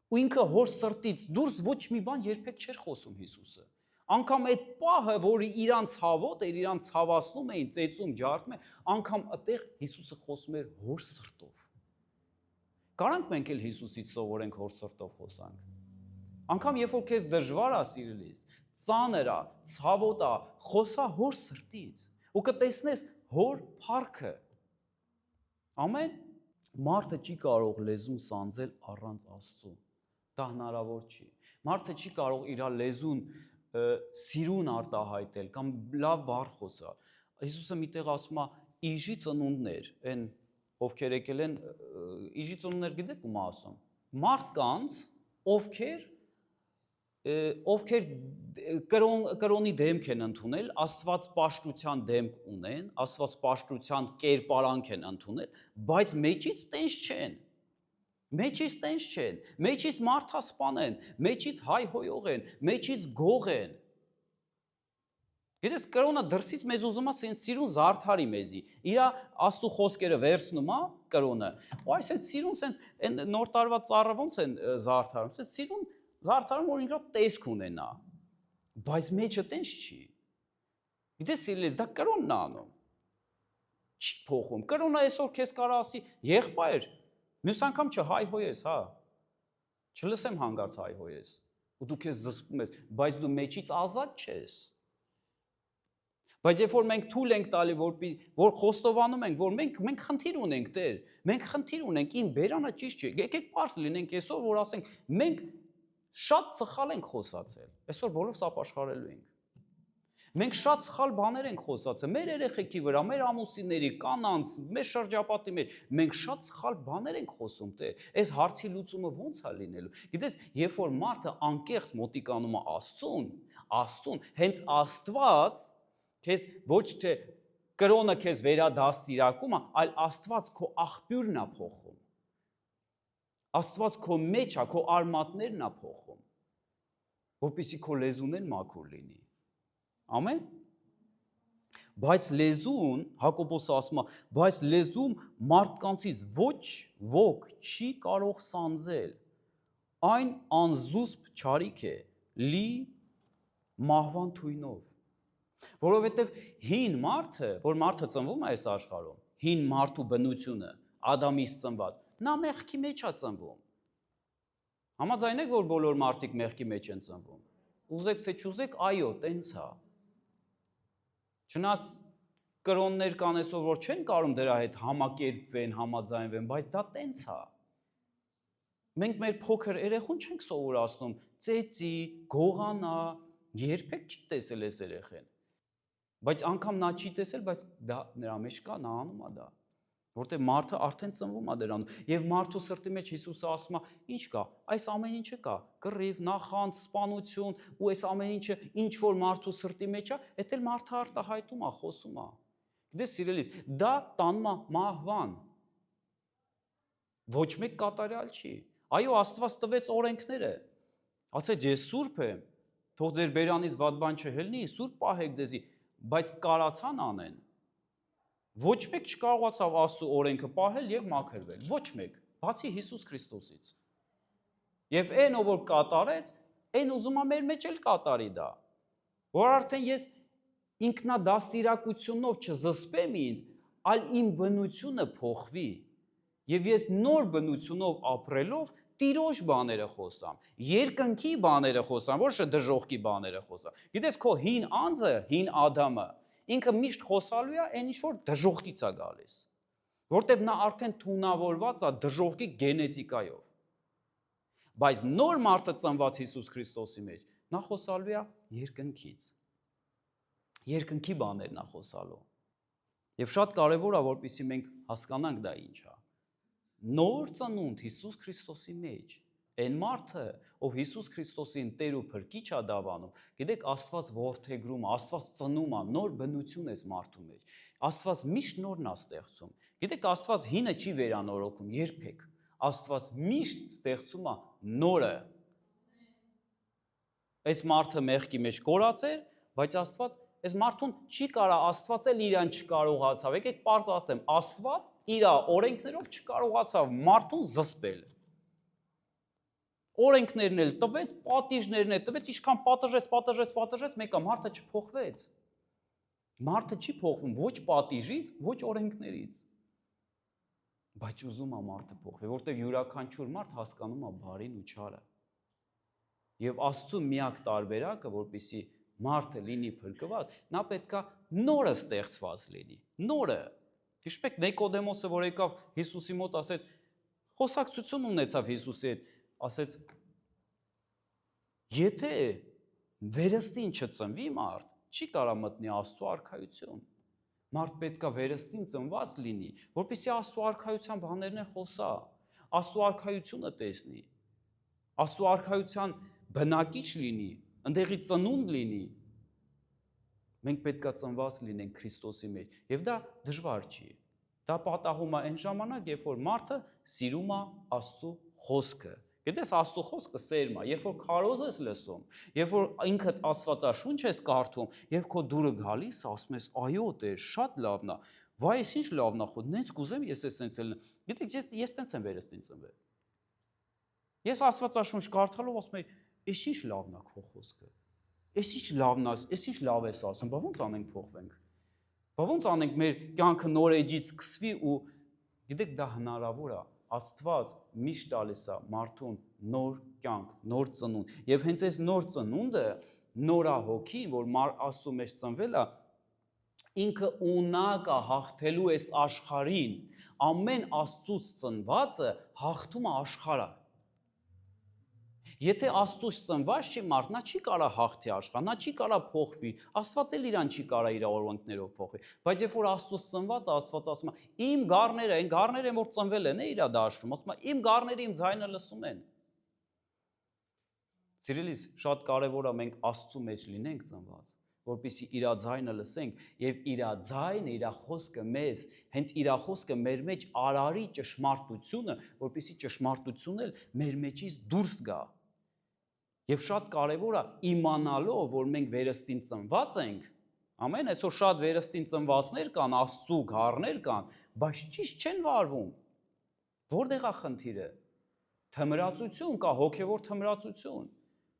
Ու ինքը հոր սրտից դուրս ոչ մի բան երբեք չէր խոսում Հիսուսը։ Անկամ այդ պահը, որ իրան ցավոտ էր, իրան ցավացնում էին, ծեծում, ջարդում էին, անկամ այդտեղ Հիսուսը խոսում էր հոր սրտով։ Կարանք մենք էլ Հիսուսից սովորենք հոր սրտով խոսանք։ Անկամ երբ որ քեզ դժվար է սիրելիս, ծանր է, ցավոտ է, խոսա հոր սրտից ու կտեսնես հոր փառքը։ Ամեն մարդը չի կարող լեզուն սանձել առանց Աստծու։ Դա հնարավոր չի։ Մարդը չի կարող իր լեզուն սիրուն արտահայտել կամ լավ բառ խոսալ։ Հիսուսը միտեղ ասում է իժի ծնունդներ, այն ովքեր եկել են իժի ծնունդներ գիտեք ում ասում։ Մարդկանց, ովքեր կրոնի դեմք են ընդունել, Աստված պաշտության դեմք ունեն, Աստված պաշտության կերպարանք են ընդունել, բայց մեջից տենց չեն։ Մեջից տենց չեն, մեջից մարդասպան են, մեջից հայհոյող են, մեջից գող են։ Գիտես, կրոնը դրսից մեզ ուզում է սիրուն զարդարի մեզի։ Իրա Աստծո խոսքերը վերցնում է կրոնը։ Ու այսպես սիրուն սենց նոր տարվա ծառը ոնց են զարդարում։ Սենց սիրուն զարդարում, որ ինքնով տեսք ունենա։ Բայց մեջը տենց չի։ Գիտես, սիրելիս, դա կրոնն է անում։ Չի փոխում։ Կրոնը այսօր քեզ կարա ասի, եղբայր, մյուս անգամ չհայհոյես, հա։ Չլսեմ հանգարց հայհոյես։ Ու դու քեզ զսպում ես, բայց դու մեջից ազատ չես։ Բայց երբ որ մենք թույլ ենք տալի, որ խոստովանում ենք, որ մենք խնդիր ունենք, Տեր, մենք խնդիր ունենք, իմ բերանը ճիշտ չէ։ Եկեք պարզ լինենք այսօր, որ ասենք, մենք շատ սխալ ենք խոսացել։ Այսօր բոլորս ապաշխարելու ենք։ Մենք շատ սխալ բաներ ենք խոսացել, մեր երեխեքի վրա, մեր ամուսինների, կանանց, մեր շրջապատի մեջ, մենք շատ սխալ բաներ ենք խոսում, Տեր։ Այս հարցի լուծումը ո՞նց է լինելու։ Գիտես, երբ որ մարդը անկեղծ մոտիկանում է Աստծուն, հենց Աստված քեզ ոչ թե կրոնը քեզ վերադասիրակում է, այլ Աստված քո աղբյուրն է փոխում։ Աստված քո մեջ է, քո արմատներն է փոխում, որպեսզի քո լեզուն էլ մաքուր լինի։ Ամեն։ Բայց լեզուն, Հակոբոսը ասում է, բայց լեզում մարդկանցից ոչ ոք չի կարող սանձել, այն անզուսպ չարիք է, լի մահվան թույնով։ Որովհետև հին մարդը, որ մարդը ծնվում է այս աշխարհում, հին մարդու բնությունը, Ադամից ծնված, նա մեղքի մեջ է ծնվում։ Համաձայն եք, որ բոլոր մարդիկ մեղքի մեջ են ծնվում։ Ուզեք թե չուզեք, այո, տենց է։ Չնայած կրոններ կան այսօր, որ չեն կարող դրա հետ համակերպվեն, համաձայնվեն, բայց դա տենց է։ Մենք մեր փոքր երեխուն չենք սովորացնում ծեծի, գողանա, երբեք չի տեսել այս երեխեն։ Բայց անգամ նա չի տեսել, բայց դա նրա մեջ կա, նա անում է դա։ Որտեղ մարդը արդեն ծնվում է դրանով, եւ մարդու սրտի մեջ Հիսուսը ասում է, ինչ կա, այս ամեն ինչը կա, կռիվ, նախանձ, սպանություն, ու այս ամեն ինչը ինչ որ մարդու սրտի մեջ է, դա էլ մարդը արտահայտում է, խոսում է։ Գիտես, սիրելիս, դա տանում է մահվան։ Ոչ մեկ կատարյալ չի։ Այո, Աստված տվեց օրենքները։ Ասեց, ես սուրբ եմ, թող ձեր բերանից վատ բան չհելնի, սուրբ պահեք ձեզի, բայց կարացան անեն։ Ոչ մեկ չկարողացավ Աստծո օրենքը պահել եւ մաքրվել։ Ոչ մեկ, բացի Հիսուս Քրիստոսից։ Եվ այն ով որ կատարեց, այն ուզում է մեր մեջ էլ կատարի դա։ Որ արդեն ես ինքնադաստիարակությունով չզսպեմ ինձ, այլ իմ բնությունը փոխվի։ Եվ ես նոր բնությունով ապրելով Տիրոջ բաները խոսամ, երկնքի բաները խոսամ, ոչ թե դժոխքի բաները խոսամ։ Գիտես, քո հին անձը, հին Ադամը, ինքը միշտ խոսալու է այն ինչ որ դժոխքից է գալիս, որտեղ նա արդեն թունավորված է դժոխքի գենետիկայով։ Բայց նոր մարդը ծնված Հիսուս Քրիստոսի մեջ, նա խոսալու է երկնքից։ Երկնքի բաներն է խոսալու։ Եվ շատ կարևոր է, որպեսզի մենք հասկանանք դա ինչ է։ Նոր ծնունդ Հիսուս Քրիստոսի մեջ, այն մարդը, ով Հիսուս Քրիստոսին Տեր ու Փրկիչ է դավանում, գիտեք, Աստված որդեգրում, Աստված ծնում է, նոր բնություն է մարդու մեջ։ Աստված միշտ նորն է ստեղծում։ Գիտեք, Աստված հինը չի վերանորոգում երբեք։ Աստված միշտ ստեղծում է նորը։ Այս մարդը մեղքի մեջ կորած էր, բայց Աստված այս մարդուն չի կարա, Աստված էլ իրան չկարողացավ, եկեք պարզ ասեմ, Աստված իր օրենքներով չկարողացավ մարդուն զսպել։ Օրենքներն էլ տվեց, պատիժներն էլ տվեց, ինչքան պատժեց, մեկը մարդը չփոխվեց։ Մարդը չի փոխվում ոչ պատիժից, ոչ օրենքներից։ Բայց ուզում է մարդը փոխվի, որտեղ յուրաքանչյուր մարդ հասկանում է բարին ու չարը։ Եվ Աստծո միակ տարբերակը, որպեսզի մարդը լինի փրկված, նա պետքա նորը ստեղծված լինի, նորը։ Հիշեք Նիկոդեմոսը, որ եկավ Հիսուսի մոտ, ասեց, խոսակցություն ունեցավ Հիսուսի հետ, ասեց, եթե վերստին չծնվի մարդ, չի կարա մտնի Աստծո արքայություն։ Մարդ պետքա վերստին ծնված լինի, որպեսզի Աստծո արքայության բաներն խոսա, Աստծո արքայությունը տեսնի, Աստծո արքայության բնակիչ լինի, ընդեղի ծնունդ լինի։ Մենք պետքա ծնված լինենք Քրիստոսի մեջ, եւ դա դժվար չի։ Դա պատահում է այն ժամանակ, երբ որ մարդը սիրում է Աստծո խոսքը։ Գիտես, Աստծո խոսքը սերմ է, երբ որ քարոզ ես լսում, երբ որ ինքդ Աստվածաշունչ ես կարդում, եւ քո դուրը գալիս, ասում ես, այո, Տեր, շատ լավն է։ Վայ, ես ինչ լավն է խոդ, նենց կուզեմ ես էսենց էլ։ Գիտեք, ես տենց եմ վերստին ծնվել։ Ես Աստվածաշունչ կարդալով ասում եմ, «Էս ինչ լավն է քո խոսքը։ Էս ինչ լավն է, էս ինչ լավ ես ասում, բա ո՞նց անենք փոխվենք։ Բա ո՞նց անենք մեր կյանքը նոր էջից սկսվի ու գիտեք դա հնարավոր է։ Աստված միշտ տալիս է մարդուն նոր կյանք, նոր ծնունդ։ Եվ հենց այս նոր ծնունդը, նորա հոգի, որ Աստծո մեջ ծնվել է, ինքը ունակ է հաղթելու այս աշխարհին։ Ամեն Աստծուց ծնվածը հաղթում է աշխարհը։ Եթե Աստծուց ծնված չի մարդ, նա չի կարա հաղթի աշխարհ, նա չի կարա փոխվի, Աստված էլ իրան չի կարա իր օրենքներով փոխի։ Բայց երբ որ Աստծուց ծնված է, Աստված ասում է, իմ գառները, այն գառները, որ ծնվել են, իր դաշտում, ասում է, իմ գառները իմ ձայնը լսում են։ Սիրելիս, շատ կարևոր է մենք Աստծու մեջ լինենք ծնված, որպեսզի իր ձայնը լսենք եւ իր ձայնը, իր խոսքը մեզ, հենց իր խոսքը մեր մեջ արարի ճշմարտությունը, որպեսզի ճշմարտությունն էլ մեր մեջից դուրս գա։ Եվ շատ կարևոր է իմանալով, որ մենք վերստին ծնված ենք, ամեն այսօր շատ վերստին ծնվածներ կան, Աստծու գառներ կան, բայց ճիշտ չեն վարվում։ Որտեղ է խնդիրը։ Թմրացություն կա, հոգևոր թմրացություն։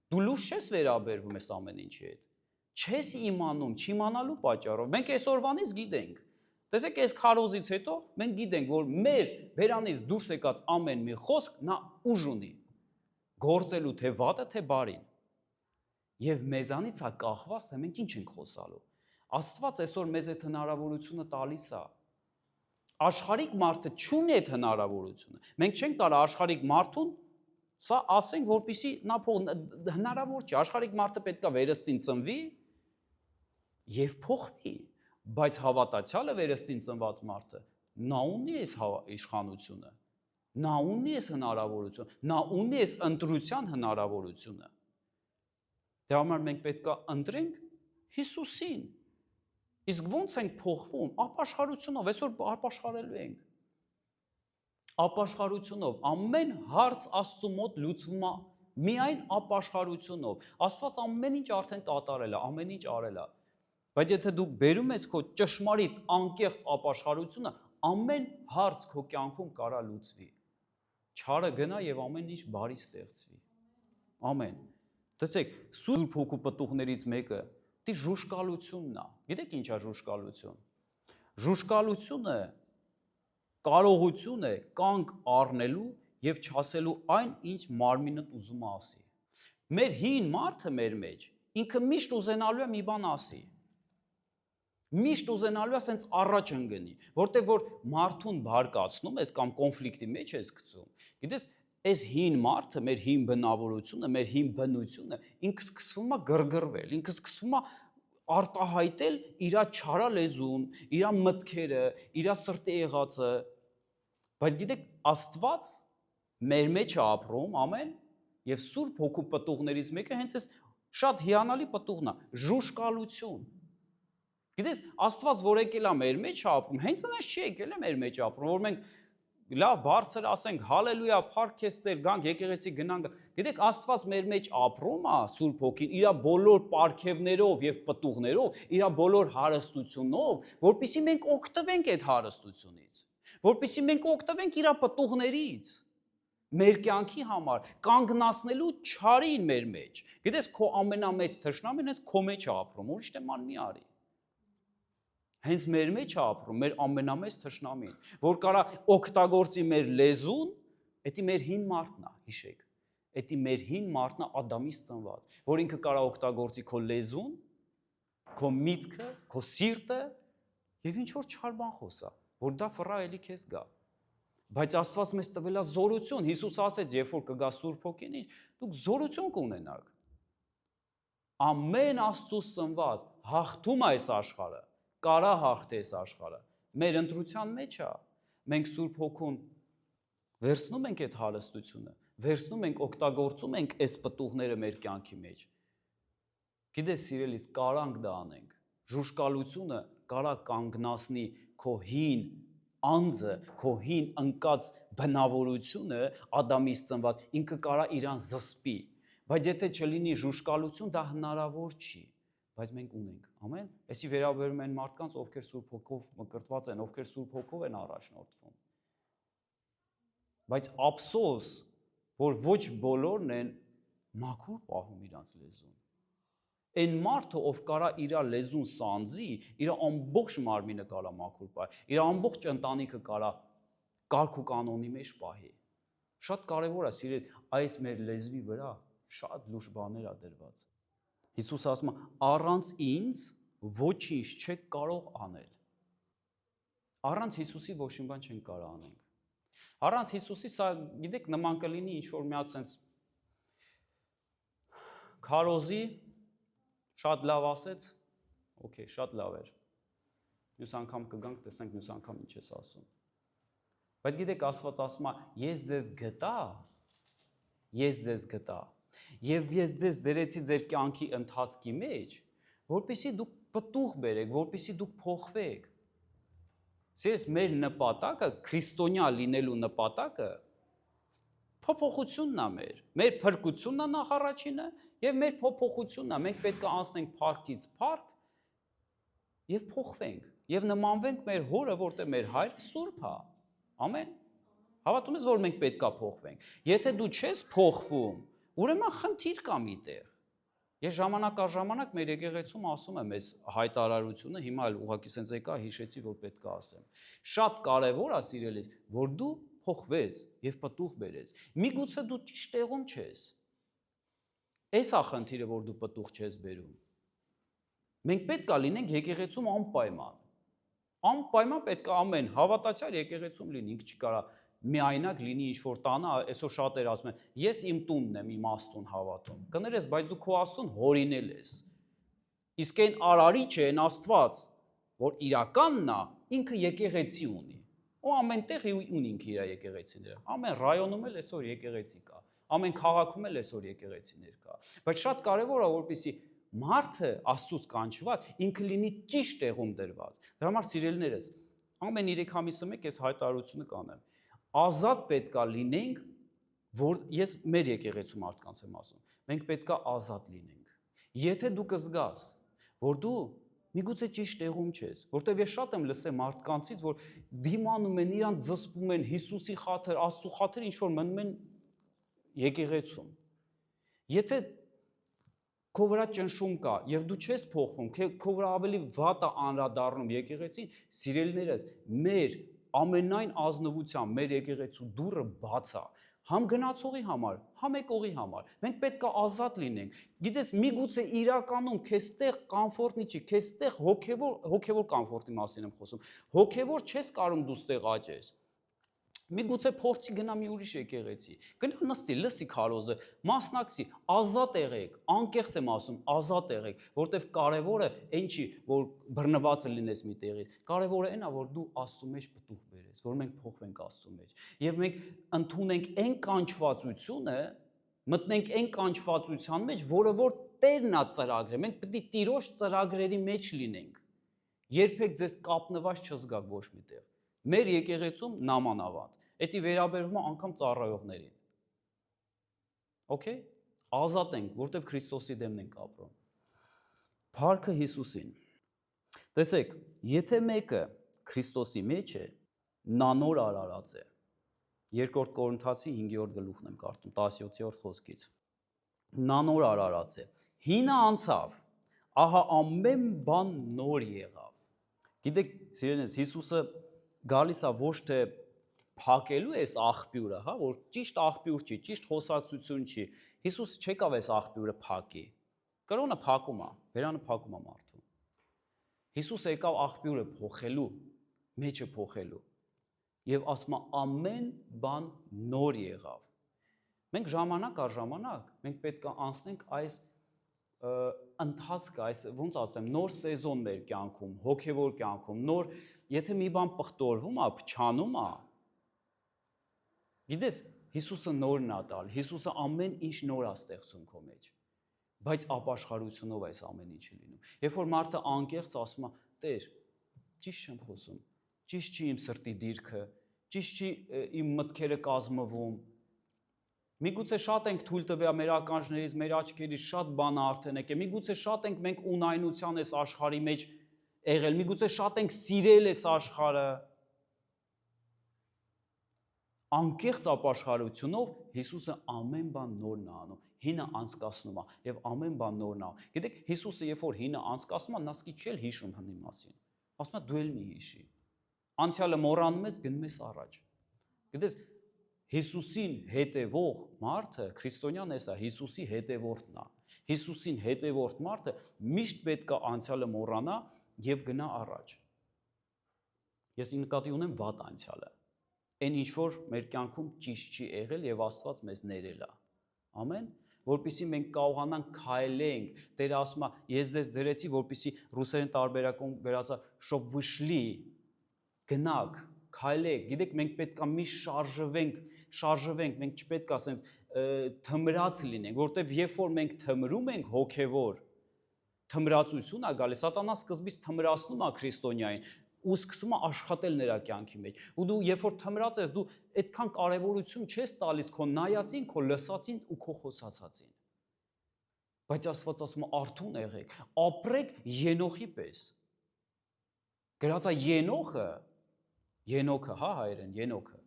Դու լուրջ չես վերաբերվում այս ամեն ինչի հետ։ Չես իմանում, չիմանալու պատճառով։ Մենք այսօրվանից գիտենք։ Տեսեք, այս քարոզից հետո մենք գիտենք, որ մեր բերանից դուրս եկած ամեն մի խոսք նա ուժ ունի։ Գործելու թե վատը, թե բարին։ Եվ մեզանից է կախված, թե մենք ինչ ենք խոսալու։ Աստված այսօր մեզ այդ հնարավորությունը տալիս է։ Աշխարհիկ մարդը չունի այդ հնարավորությունը։ Մենք չենք կարող աշխարհիկ մարդուն սա ասենք, որպեսզի նա հնարավոր չէ։ Աշխարհիկ մարդը պետք է վերստին ծնվի եւ փոխվի, բայց հավատացյալը վերստին ծնված մարդը նա ունի այս իշխանությունը։ Նա ունի այս հնարավորությունը, նա ունի այս ընտրության հնարավորությունը։ Դրա համար մենք պետք է ընտրենք Հիսուսին։ Իսկ ո՞նց ենք փոխվում։ Ապաշխարությունով, այսօր ապաշխարելու ենք։ Ապաշխարությունով, ամեն հարց Աստծու մոտ լուծվում է միայն ապաշխարությունով։ Աստված ամեն ինչ արդեն կատարել է, ամեն ինչ արել է։ Բայց եթե դու բերում ես քո ճշմարիտ անկեղծ ապաշխարությունը, ամեն հարց քո կյանքում կարա լուծվի։ Չարը գնա եւ ամեն ինչ բարի ստեղծվի։ Ամեն։ Տեսեք, Սուրբ Հոգու պտուղներից մեկը դի ժուշկալությունն է։ Գիտեք ինչ է ժուշկալություն։ Ժուշկալությունը կարողություն է կանգ առնելու եւ չասելու այն, ինչ մարմինդ ուզում է ասի։ Մեր հին մարդը մեր մեջ ինքը միշտ ուզենալու է մի բան ասի։ Միշտ ուզենալու է ասենց առաջ ընկնի, որտեղ որ մարդուն բարկացնում ես կամ կոնֆլիկտի մեջ ես գցում։ Գիտես, այս հին մարդը, մեր հին բնավորությունը, մեր հին բնությունը, ինքը սկսվում է գրգռվել, ինքը սկսվում է արտահայտել իր չարա լեզուն, իր մտքերը, իր սրտի եղածը։ Բայց գիտեք, Աստված մեր մեջ է ապրում, ամեն, եւ Սուրբ Հոգու պտուղներից մեկը հենց այս շատ հիանալի պտուղն է, ժուշկալություն։ Գիտես, Աստված որ եկել է մեր մեջ ապրում, հենց այնպես չի եկել է մեր մեջ ապրում, որ մենք լավ բարձր ասենք, հալելույա, փառք քեզ Տեր, գանք եկեղեցի գնանք։ Գիտեք, Աստված մեր մեջ ապրում է, Սուրբ Հոգին, իր բոլոր պարգևներով եւ պտուղներով, իր բոլոր հարստությունով, որպեսզի մենք օգտվենք այդ հարստությունից, որպեսզի մենք օգտվենք իր պտուղներից մեր կյանքի համար, կանգնացնելու չարին մեր մեջ։ Գիտես, քո ամենամեծ թշնամին հենց քո մեջ է ապրում, ուրիշ տեման մի արի։ Հենց մեր մեջ է ապրում, մեր ամենամեծ թշնամին, որ կարա օգտագործի մեր լեզուն, դա մեր հին մարդն է, հիշեք։ Էդի մեր հին մարդն է Ադամից ծնված, որ ինքը կարող օգտագործի քո լեզուն, քո միտքը, քո սիրտը եւ ինչ որ չար բան խոսա, որ դա ֆռա էլի քեզ գա։ Բայց Աստված մեզ տվել է զորություն, Հիսուս ասեց, երբ որ կգա Սուրբ Հոգին, դուք զորություն կունենաք։ Ամեն Աստծուց ծնված հաղթում է այս աշխարհը, կարա հաղթե այս աշխարհը։ Մեր ընտրության մեջ է։ Մենք Սուրբ Հոգուն վերցնում ենք այդ հարստությունը, վերցնում ենք, օգտագործում ենք այս պտուղները մեր կյանքի մեջ։ Գիտես, սիրելիս, կարանք դա անենք։ Ժուշկալությունը կարա կանգնացնի քո հին անձը, քո հին ընկած բնավորությունը Ադամից ծնված, ինքը կարա իրան զսպի։ Բայց եթե չլինի ժուշկալություն, դա հնարավոր չի։ Բայց մենք ունենք, ամեն։ Այսի վերաբերում են մարդկանց, ովքեր Սուրբ Հոգով մկրտված են, ովքեր Սուրբ Հոգով են առաջնորդվում։ Բայց ափսոս, որ ոչ բոլորն են մաքուր պահում իրանց լեզուն։ Այն մարդը, ով կարա իր լեզուն սանձի, իր ամբողջ մարմինը կարա մաքուր պահի, իր ամբողջ ընտանիքը կարա կարգ ու կանոնի մեջ պահի։ Շատ կարևոր է, սիրել, այս մեր լեզվի վրա շատ լուրջ բաներ է դրված։ Հիսուս ասում է, առանց ինձ ոչինչ չեք կարող անել։ Առանց Հիսուսի ոչինչ բան չեն կարող անենք։ Առանց Հիսուսի, սա գիտեք, նման կլինի ինչ-որ մի հատ sense քարոզի շատ լավ ասեց, օքեյ, շատ լավ էր։ Մյուս անգամ կգանք, տեսանք մյուս անգամ ինչ ես ասում։ Բայց գիտեք, Աստված ասում է, ես ձեզ գտա, եւ ես ձեզ դրեցի ձեր կյանքի ընթացքի մեջ, որպեսզի դուք պտուղ բերեք, որպեսզի դուք փոխվեք։ Սիրես, մեր նպատակը, քրիստոնյա լինելու նպատակը փոփոխությունն է մեր փրկությունն է նախ առաջինը եւ մեր փոփոխությունն է։ Մենք պետք է անցնենք փառքից փառք եւ փոխվենք եւ նմանվենք մեր հորը, որտեղ մեր հայրը սուրբ է։ Ամեն։ Հավատում ես, որ մենք պետք է փոխվենք։ Եթե դու չես փոխվում, ուրեմն խնդիր կա միտեղ։ Ես ժամանակ առ ժամանակ մեր եկեղեցում ասում եմ այս հայտարարությունը, հիմա էլ ուղղակի սենց եկա հիշեցի, որ պետք է ասեմ։ Շատ կարևոր է, սիրելիս, որ դու փոխվես եւ պտուղ բերես։ Միգուցե դու ճիշտ տեղում չես։ Էս է խնդիրը, որ դու պտուղ չես բերում։ Մենք պետք է լինենք եկեղեցում անպայման։ Անպայման պետք է ամեն հավատացյալ եկեղեցում լինի, ինքը չկարա միայնակ լինի ինչ-որ տանը, այսօր շատեր ասում են, ես իմ տունն եմ, իմ Աստծուն հավատում։ Կներես, բայց դու քո Աստծուն հորինել ես։ Իսկ այն արարիչը, այն Աստված, որ իրականն է, ինքը եկեղեցի ունի։ Ու ամենտեղ ունի ինքը իր եկեղեցիները։ Ամեն ռայոնում էլ այսօր եկեղեցի կա։ Ամեն քաղաքում էլ այսօր եկեղեցիներ կա։ Բայց շատ կարևոր է, որպեսզի մարդը Աստծուց կանչված ինքը լինի ճիշտ տեղում դրված։ Դրա համար սիրելիներս, ամեն 3 ամիսը մեկ այս հայտարարությունը կանեմ։ Ազատ պետքա լինենք, որ ես մեր եկեղեցու մարդկանց եմ ասում։ Մենք պետքա ազատ լինենք։ Եթե դու կզգաս, որ դու միգուցե ճիշտ տեղում չես, որտեվ ես շատ եմ լսել մարդկանցից, որ դիմանում են, իրանց զսպում են Հիսուսի խաթր, Աստծո խաթր, ինչ որ մնում են եկեղեցում։ Եթե քո վրա ճնշում կա եւ դու չես փոխվում, քո վրա ավելի վատ է անդրադառնում եկեղեցին, սիրելիներս, մեր ամենայն ազնվությամբ մեր եկեղեցու դուռը բաց է, համ գնացողի համար, համ եկողի համար։ Մենք պետք է ազատ լինենք։ Գիտես, միգուցե իրականում քեզտեղ կոմֆորտնի չի, քեզտեղ հոգևոր կոմֆորտի մասին եմ խոսում։ Հոգևոր չես կարող դու ստեղ աճես։ Միգուցե փորձի գնա մի ուրիշ եկեղեցի, գնա նստի, լսի քարոզը, մասնակցի, ազատ եղեք, անկեղծ եմ ասում, ազատ եղեք, որտեվ կարևորը այն չի, որ բռնված լինես մի տեղից, կարևորը այն է, որ դու Աստծո մեջ պտուղ բերես, որ մենք փոխվենք Աստծո մեջ, եւ մենք ընդունենք այն կանչվածությունը, մտնենք այն կանչվածության մեջ, որը որ Տերն է ծրագրել, մենք պետք է Տիրոջ ծրագրերի մեջ լինենք, երբեք ձեզ կապնված չզգաք ոչ միտեղ։ Մեր եկեղեցում նամանավանդ, էդի վերաբերվում է անգամ ծառայողներին։ Okay? Ազատ ենք, որտեվ Քրիստոսի դեմն ենք ապրում։ Փառքը Հիսուսին։ Տեսեք, եթե մեկը Քրիստոսի մեջ է, նա նոր արարած է։ 2 Կորինթացի 5-րդ գլուխն եմ կարդում, 17-րդ խոսքից։ Նա նոր արարած է։ Հինը անցավ, ահա ամեն բան նոր եղավ։ Գիտեք, սիրելիներս, Հիսուսը գալիս է ոչ թե փակելու էս աղբյուրը, հա, որ ճիշտ աղբյուր չի, ճիշտ խոսակցություն չի։ Հիսուսը չեկավ էս աղբյուրը փակի։ Կրոնը փակում է, վերանը փակում է մարդու։ Հիսուսը եկավ աղբյուրը փոխելու, մեջը փոխելու։ Եվ ասում է ամեն բան նոր եղավ։ Մենք ժամանակ առ ժամանակ մենք պետք է անցնենք այս ընթացքը, այս ոնց ասեմ, նոր սեզոն մեր կյանքում, հոգևոր կյանքում, նոր, եթե մի բան պղտորվում է, փչանում է, գիտես, Հիսուսը նորն է տալ, Հիսուսը ամեն ինչ նոր է ստեղծում քո մեջ, բայց ապաշխարությունով այս ամեն ինչը լինում։ Երբ որ մարդը անկեղծ ասում է, Տեր, ճիշտ չեմ խոսում, ճիշտ չի իմ սրտի դիրքը, ճիշտ չի իմ մտքերը կազմվում։ Միգուցե շատ ենք թույլ տվյալ մեր ականջներից, մեր աչքերից շատ բան արդեն եկել, միգուցե շատ ենք մենք ունայնության այս աշխարհի մեջ եղել, միգուցե շատ ենք սիրել այս աշխարհը։ Անկեղծ ապաշխարությունով Հիսուսը ամեն բան նորն է անում, հինը անցկացնում է եւ ամեն բան նորն է։ Գիտեք, Հիսուսը երբ որ հինը անցկացնում է, նա սկի չի հիշում հնի մասին։ Ասում է դու էլ մի հիշի։ Անցյալը մոռանում ես, գնում ես առաջ։ Գիտես, Հիսուսին հետևող մարդը, քրիստոնյան էսա, Հիսուսի հետևորդն է։ Հիսուսին հետևորդ մարդը միշտ պետք է անցյալը մոռանա եւ գնա առաջ։ Ես նկատի ունեմ վատ անցյալը։ Այն ինչ որ մեր կյանքում ճիշտ չի եղել եւ Աստված մեզ ներել է։ Ամեն, որպեսզի մենք կարողանանք քայլենք։ Տերը ասում է, ես ձեզ դրեցի, որպեսզի ռուսերեն տարբերակում գրած է, «Շոբ վշլի», գնաք, քայլեք։ Գիտեք, մենք պետք է միշտ շարժվենք, մենք չպետք է ասենք թմրած լինենք, որտեվ երբ որ մենք թմրում ենք հոգևոր, թմրածություն է գալիս, սատանան սկզբից թմրացնում է քրիստոնյային ու սկսում է աշխատել նրա կյանքի մեջ։ Ու դու երբ որ թմրած ես, դու այդքան կարևորություն չես տալիս քո նայածին, քո լսածին ու քո խոսածածին։ Բայց Աստված ասում է արթուն եղեք, ապրեք Ենոխի պես։ Գրած է Ենոքը, հա հայերեն, Ենոքը։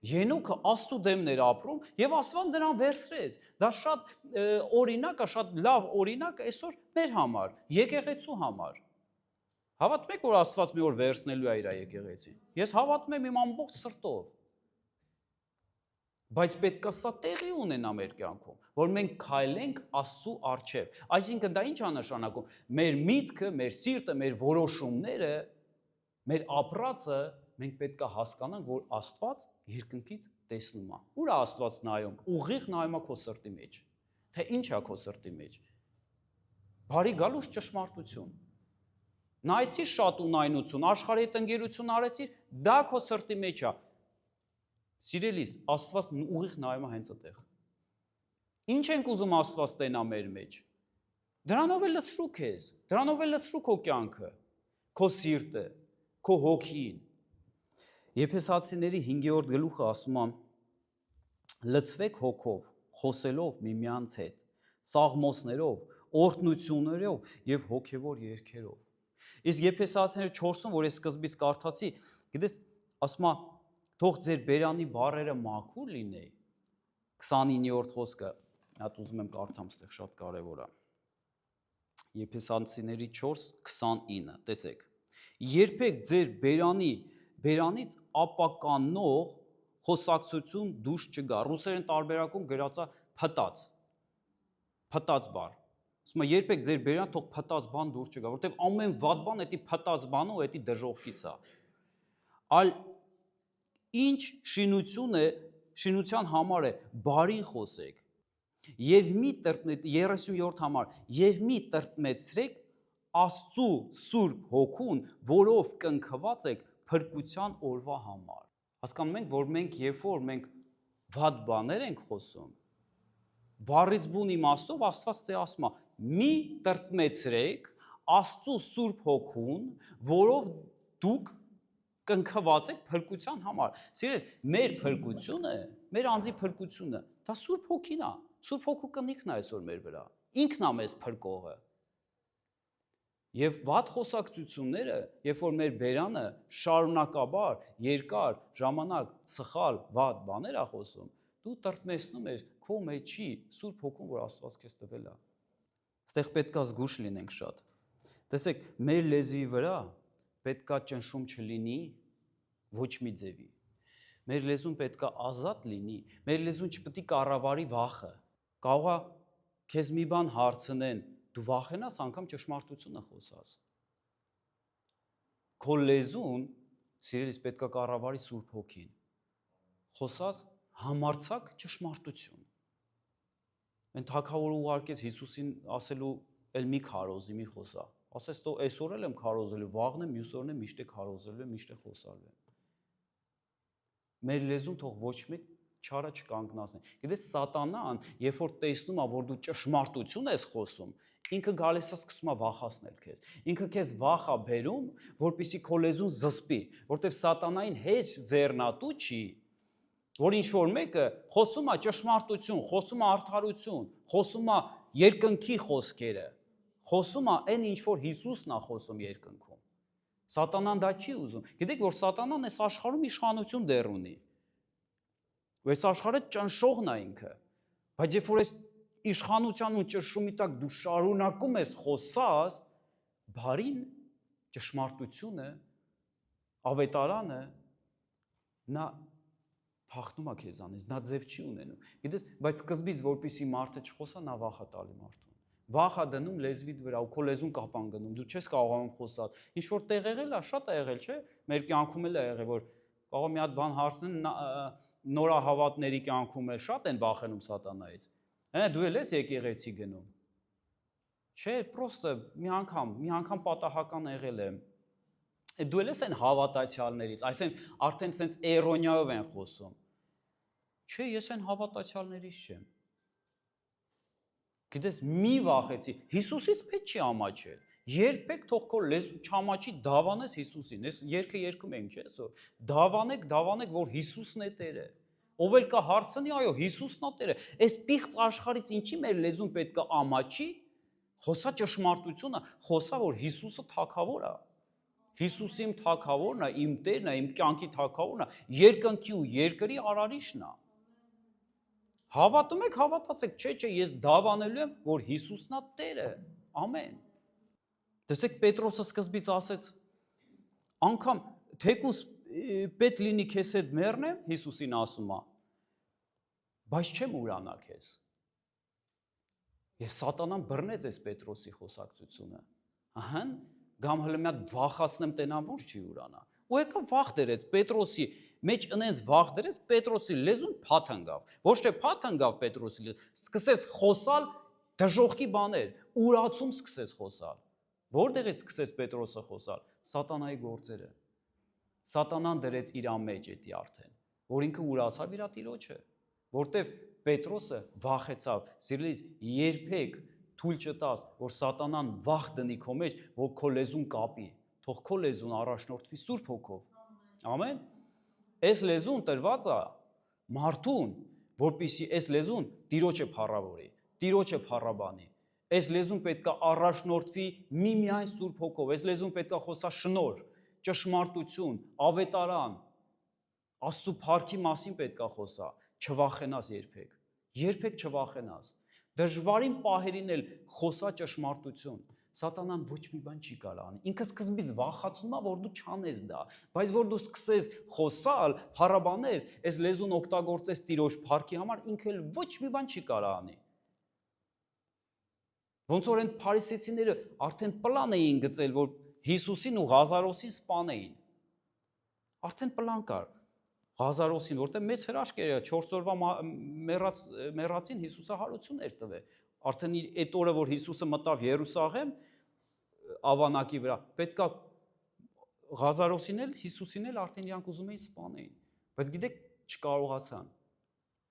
Ենոքը Աստծո դեմն էր ապրում եւ Աստված նրան վերցրեց։ Դա շատ օրինակ է, շատ լավ օրինակ է այսօր մեր համար, եկեղեցու համար։ Հավատում եք, որ Աստված մի օր վերցնելու է իր եկեղեցին։ Ես հավատում եմ իմ ամբողջ սրտով։ Բայց պետք է սա տեղի ունենա մեր կյանքում, որ մենք քայլենք Աստծո առջև։ Այսինքն դա ինչ է նշանակում։ Մեր միտքը, մեր սիրտը, մեր որոշումները, մեր ապրածը մենք պետք է հասկանանք, որ Աստված երկնքից տեսնում է։ Ուր է Աստված նայում։ Ուղիղ նայում է քո սրտի մեջ։ Թե ինչ է քո սրտի մեջ։ Բարի գալուց ճշմարտություն։ Նայեցի շատ ունայնություն, աշխարհի տնկերություն արեցիր, դա քո սրտի մեջ է։ Սիրելիս, Աստված ուղիղ նայում է հենց այդտեղ։ Ինչ ենք ուզում Աստված տենա մեր մեջ։ Դրանով է լցրու քեզ, դրանով է լցրու քո կյանքը, քո սիրտը, քո հոգին։ Եփեսացիների 5-րդ գլուխը ասում է. լցվեք հոգով, խոսելով միմյանց հետ, սաղմոսներով, օրհնություններով եւ հոգևոր երգերով։ Իսկ Եփեսացիների 4-ում, որ ես սկզբից կարդացի, գիտես, ասում է, թող ձեր բերանի բառերը մաքուր լինեի, 29-րդ խոսքը, հատ ուզում եմ կարդամ, այստեղ շատ կարևոր է։ Եփեսացիների 4:29, տեսեք։ Երբեք ձեր բերանից ապականող խոսակցություն դուրս չգա։ Ռուսերեն տարբերակում գրած է փտած բառ։ Ասում է երբեք ձեր բերան թող փտած բան դուրս չգա, որտեղ ամեն վատ բան էդի փտած բանը ու էդի դժողքից է։ Այլ ինչ շինության համար է բարին խոսեք։ Եվ մի 30-րդ համար, եւ մի տրտմեցրեք Աստծու Սուրբ Հոգուն, որով կնքված եք փրկության օրվա համար։ Հասկանում ենք, որ մենք երբ որ մենք վատ բաներ ենք խոսում, բառից բուն իմաստով Աստված թե ասում է. մի տրտմեցրեք Աստծու Սուրբ Հոգուն, որով դուք կնքված եք փրկության համար։ Սիրես, մեր փրկությունը, մեր անձի փրկությունը, դա Սուրբ Հոգին է։ Սուրբ Հոգու կնիքն է այսօր մեր վրա։ Ինքն է մեզ փրկողը։ Եվ վատ խոսակցությունները, երբ որ մեր բերանը շարունակաբար, երկար ժամանակ սխալ վատ բաներ է խոսում, դու տրտմեցնում ես քո մեջի Սուրբ Հոգուն, որ Աստված քեզ տվել է։ Այստեղ պետքա զգուշ լինենք շատ։ Տեսեք, մեր լեզվի վրա պետքա ճնշում չլինի ոչ մի ձևի։ Մեր լեզուն պետք է ազատ լինի, մեր լեզուն չպետք է կառավարի վախը։ Կարող է քեզ մի բան հարցնեն, դու վախենաս անգամ ճշմարտությունը խոսաս։ Քո լեզուն, սիրելիս, պետք է կառավարի Սուրբ Հոգին։ Խոսաս համարձակ ճշմարտություն։ Այն թագավորը ուղարկեց Հիսուսին ասելու էլ մի քարոզի, մի խոսա։ Ասես տո այսօր էլ եմ քարոզելու, վաղն եմ, մյուս օրն եմ միշտ քարոզելու եմ, միշտ խոսալու եմ։ Մեր լեզուն թող ոչ մեկ չարը չկանգնացնի։ Գիտես, սատանան, երբ որ տեսնում է, որ դու ճշմարտություն ես խոսում, ինքը գալիս է սկսում է վախացնել քեզ։ Ինքը քեզ վախ է բերում, որպեսզի քո լեզուն զսպի, որտեղ սատանային հեչ ձեռնատու չի, որ ինչ որ մեկը խոսում է ճշմարտություն, խոսում է արդարություն, խոսում է երկնքի խոսքերը, խոսում է այն ինչ որ Հիսուսն է խոսում երկնքում։ Սատանան դա չի ուզում։ Գիտեք, որ սատանան այս աշխարհում իշխանություն դեռ ունի։ Այս աշխարհը ճնշողն է ինքը։ Բայց երբ որ այս իշխանության ու ճնշումի տակ դու շարունակում ես խոսած, բարին, ճշմարտությունը, ավետարանը, նա փախնում է քեզանից, նա ձև չի ունենում։ Գիտես, բայց սկզբից որպեսի մարդը չխոսա, նա վախ է տալի մարդուն։ Վախ է դնում լեզվիդ վրա, ու քո լեզուն կապան գնում, դու չես կարողանում խոսալ։ Ինչ որ տեղ եղել է, շատ է եղել, չէ՞։ Մեր կյանքում էլ է եղել, որ կարող մի հատ բան հարցնեն, նորահավատների կյանքում էլ շատ են վախենում սատանայից։ Դու էլ ես եկեղեցի գնում։ Չէ, պրոստը մի անգամ պատահական եղել է։ Դու էլ ես այն հավատացյալներից, այսինքն արդեն sense էրոնիայով են խոսում։ Չէ, ես այն հավատացյալներից չեմ։ Գիտես, մի վախեցի, Հիսուսից պետք չի ամաչել։ Երբեք թող քո լեզու չամաչի, դավանես Հիսուսին։ Այս երգը երգում ենք, չէ՞, այսօր։ Դավանեք, որ Հիսուսն է Տերը։ Ով էլ կա հարցնի, այո, Հիսուսն է Տերը։ Այս պիղծ աշխարհից ինչի մեր լեզուն պետք է ամաչի, խոսա ճշմարտությունը, խոսա, որ Հիսուսը թագավոր է։ Հիսուսը իմ թագավորն է, իմ Տերն է, իմ կյանքի թագավորն է, երկնքի ու երկրի արարիչն է։ Հավատում եք, հավատացեք, չէ, ես դավանելու եմ, որ Հիսուսն է Տերը։ Ամեն։ Տեսեք, Պետրոսը սկզբից ասեց, անգամ թեկուզ պետք լինի քեզ հետ մեռնեմ, Հիսուսին ասում է, բայց չեմ ուրանա քեզ։ Ես սատանան բռնեց այս Պետրոսի խոսակցությունը։ Ահա, գամ հələ մի հատ վախացնեմ տենան ոնց չի ուրանա։ Ու եկա վախ դրեց Պետրոսի մեջ ընենց վախ դրեց Պետրոսի լեզուն փաթ ընկավ։ Ոչ թե փաթ ընկավ Պետրոսի լեզուն, սկսեց խոսալ դժոխքի բաներ, ուրացում սկսեց խոսալ։ Որտեղից սկսեց Պետրոսը խոսալ։ Սատանայի գործերը։ Սատանան դրեց իր մեջ էդի արդեն, որ ինքը ուրացավ իր տիրոջը, որտեվ Պետրոսը վախեցավ։ Սիրելիս, երբեք թույլ չտաս, որ սատանան վախ դնի քո մեջ, որ քո լեզուն կապի։ Թող քո լեզուն առաջնորդվի Սուրբ Հոգով։ Ամեն։ Այս լեզուն տրված է մարդուն, որպեսզի այս լեզուն Տիրոջը փառավորի, Տիրոջը փառաբանի։ Այս լեզուն պետք է առաջնորդվի միմիայն Սուրբ Հոգով։ Այս լեզուն պետք է խոսա շնորհ, ճշմարտություն, ավետարան, Աստծո փառքի մասին պետք է խոսա։ Չվախենաս երբեք։ Երբեք չվախենաս։ Դժվարին պահերին էլ խոսա ճշմարտություն։ Սատանան ոչ մի բան չի կարող անի։ Ինքը սկզբից վախացնում է, որ դու չանես դա, բայց որ դու սկսես խոսալ, փառաբանես, այս լեզուն օգտագործես Տիրոջ փառքի համար, ինքը էլ ոչ մի բան չի կարող անի։ Ոնց որ այն փարիսեցիները արդեն պլան էին գծել, որ Հիսուսին ու Ղազարոսին սպանեին։ Արդեն պլան կար։ Ղազարոսին, որտեղ մեծ հրաշք էր, 4 օրվա մեռածին Հիսուսը հարություն էր տվել։ Արդեն այդ օրը, որ Հիսուսը մտավ Երուսաղեմ ավանակի վրա, պետքա Ղազարոսին էլ, Հիսուսին էլ արդեն իրանք ուզում էին սպանեին։ Բայց գիտեք, չկարողացան։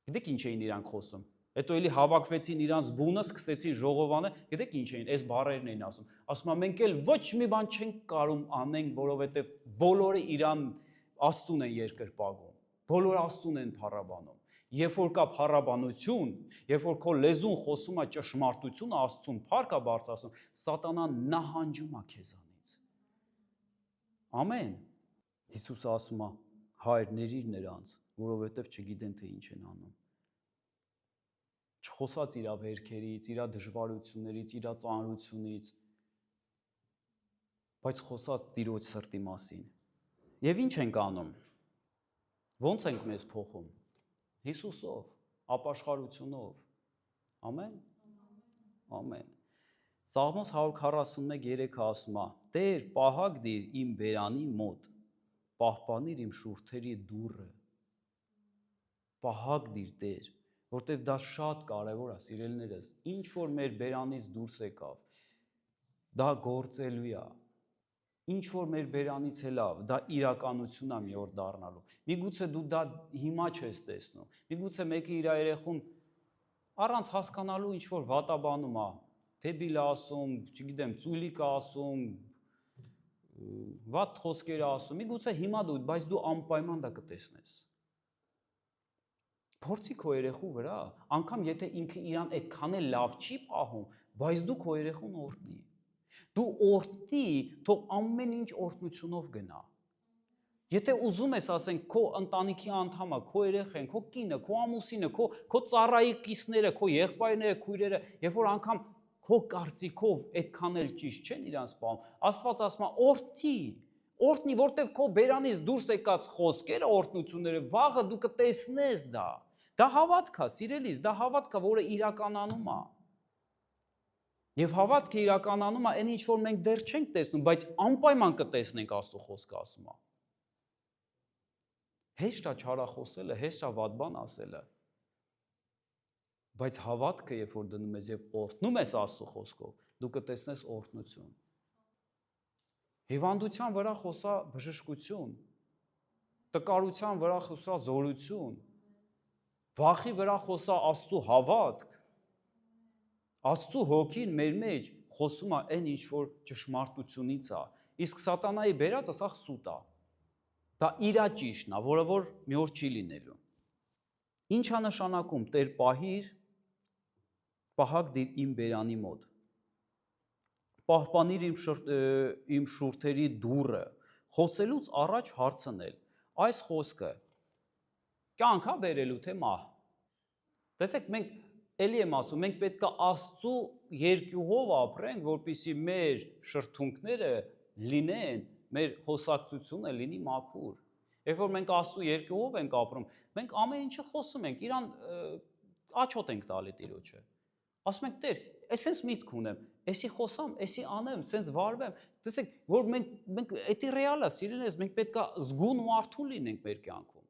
Գիտեք ինչ էին իրանք խոսում։ Հետո էլի հավաքվեցին իրանց բունը, սկսեցին ժողովանը, գիտեք ինչ էին, այս բառերն էին ասում։ Ասում են մենք էլ ոչ մի բան չենք կարող անենք, որովհետև բոլորը իրան Աստուն են երկրպագում, բոլորը Աստուն են փառաբանում։ Երբ որ կա փառաբանություն, երբ որ քո լեզուն խոսում է ճշմարտությունը, Աստծուն փառք է բարձրացնում, սատանան նահանջում է քեզանից։ Ամեն։ Հիսուսը ասում է. Հայր, ներիր նրանց, որովհետև չգիտեն թե ինչ են անում։ Չխոսած իր վերքերից, իր դժվարություններից, իր ծանրությունից, բայց խոսած Տիրոջ սրտի մասին։ Եվ ինչ ենք անում։ Ոնց ենք մեզ փոխում։ Հիսուսով, ապաշխարությունով։ Ամեն։ Ամեն։ Սաղմոս 141:3 ասում է. Տեր, պահակ դիր իմ բերանի մոտ, պահպանիր իմ շուրթերի դուռը։ Պահակ դիր Տեր, որտեվ դա շատ կարևոր է, սիրելիներս, ինչ որ մեր բերանից դուրս եկավ, դա գործելու է։ Ինչ որ մեր բերանից է լավ, դա իրականություն է մի օր դառնալու։ Միգուցե դու դա հիմա չես տեսնում։ Միգուցե մեկը իր երեխուն առանց հասկանալու ինչ որ վատաբանում է, դեբիլ է ասում, չգիտեմ, ծույլիկ է ասում, վատ խոսքեր է ասում։ Միգուցե հիմա դու, բայց դու անպայման դա կտեսնես։ Փորձի քո երեխու վրա, անգամ եթե ինքը իրան այդքան էլ լավ չի պահում, բայց դու քո երեխուն օրհնի։ Դու օրհնի, թող ամեն ինչ օրհնությունով գնա։ Եթե ուզում ես, ասենք, քո ընտանիքի անդամը, քո երեխեն, քո կինը, քո ամուսինը, քո ծառայի կիսները, քո եղբայրները, քույրերը, երբ որ անգամ քո կարծիքով այդքան էլ ճիշտ չեն իրանց պահում, Աստված ասում է օրհնի, օրհնի, որտեվ քո բերանից դուրս եկած խոսքերը, օրհնությունները, վաղը դու կտեսնես դա։ Դա հավատք է, սիրելիս, դա հավատք է, որը իրականանում է։ Եվ հավատքը իրականանում է այն ինչ որ մենք դեռ չենք տեսնում, բայց անպայման կտեսնենք Աստծո խոսքը ասում է։ Հեշտ է չարախոսելը, հեշտ է վատ բան ասելը։ Բայց հավատքը, երբ որ դնում ես եւ օրհնում ես Աստծո խոսքով, դու կտեսնես օրհնություն։ Հիվանդության վրա խոսա բժշկություն, տկարության վրա խոսա զորություն, վախի վրա խոսա Աստծո հավատք, Աստծո հոգին մեր մեջ խոսում է այն ինչ որ ճշմարտությունից է, իսկ սատանայի բերածը սա սուտ է։ Դա իրա ճիշտն է, որը որ մի օր չի լինելու։ Ինչ է նշանակում Տեր պահիր, պահակ դիր իմ բերանի մոտ։ Պահպանիր իմ շուրթերի դուռը, խոսելուց առաջ հարցնել։ Այս խոսքը կյանք է բերելու թե մահ։ Տեսեք, մենք էլի եմ ասում, մենք պետք է Աստծո երկյուղով ապրենք, որպեսզի մեր շրթունքները լինեն, մեր խոսակցությունը լինի մաքուր։ Երբ որ մենք Աստծո երկյուղով ենք ապրում, մենք ամեն ինչը խոսում ենք, իրան աչոտ ենք տալի Տիրոջը։ Ասում ենք Տեր, այսպես միտք ունեմ, էսի խոսամ, էսի անեմ, սենց վարվեմ։ Տեսեք, որ մենք էդի ռեալ է, սիրելիներս, մենք պետք է զգուն ու արթուն լինենք մեր կյանքում։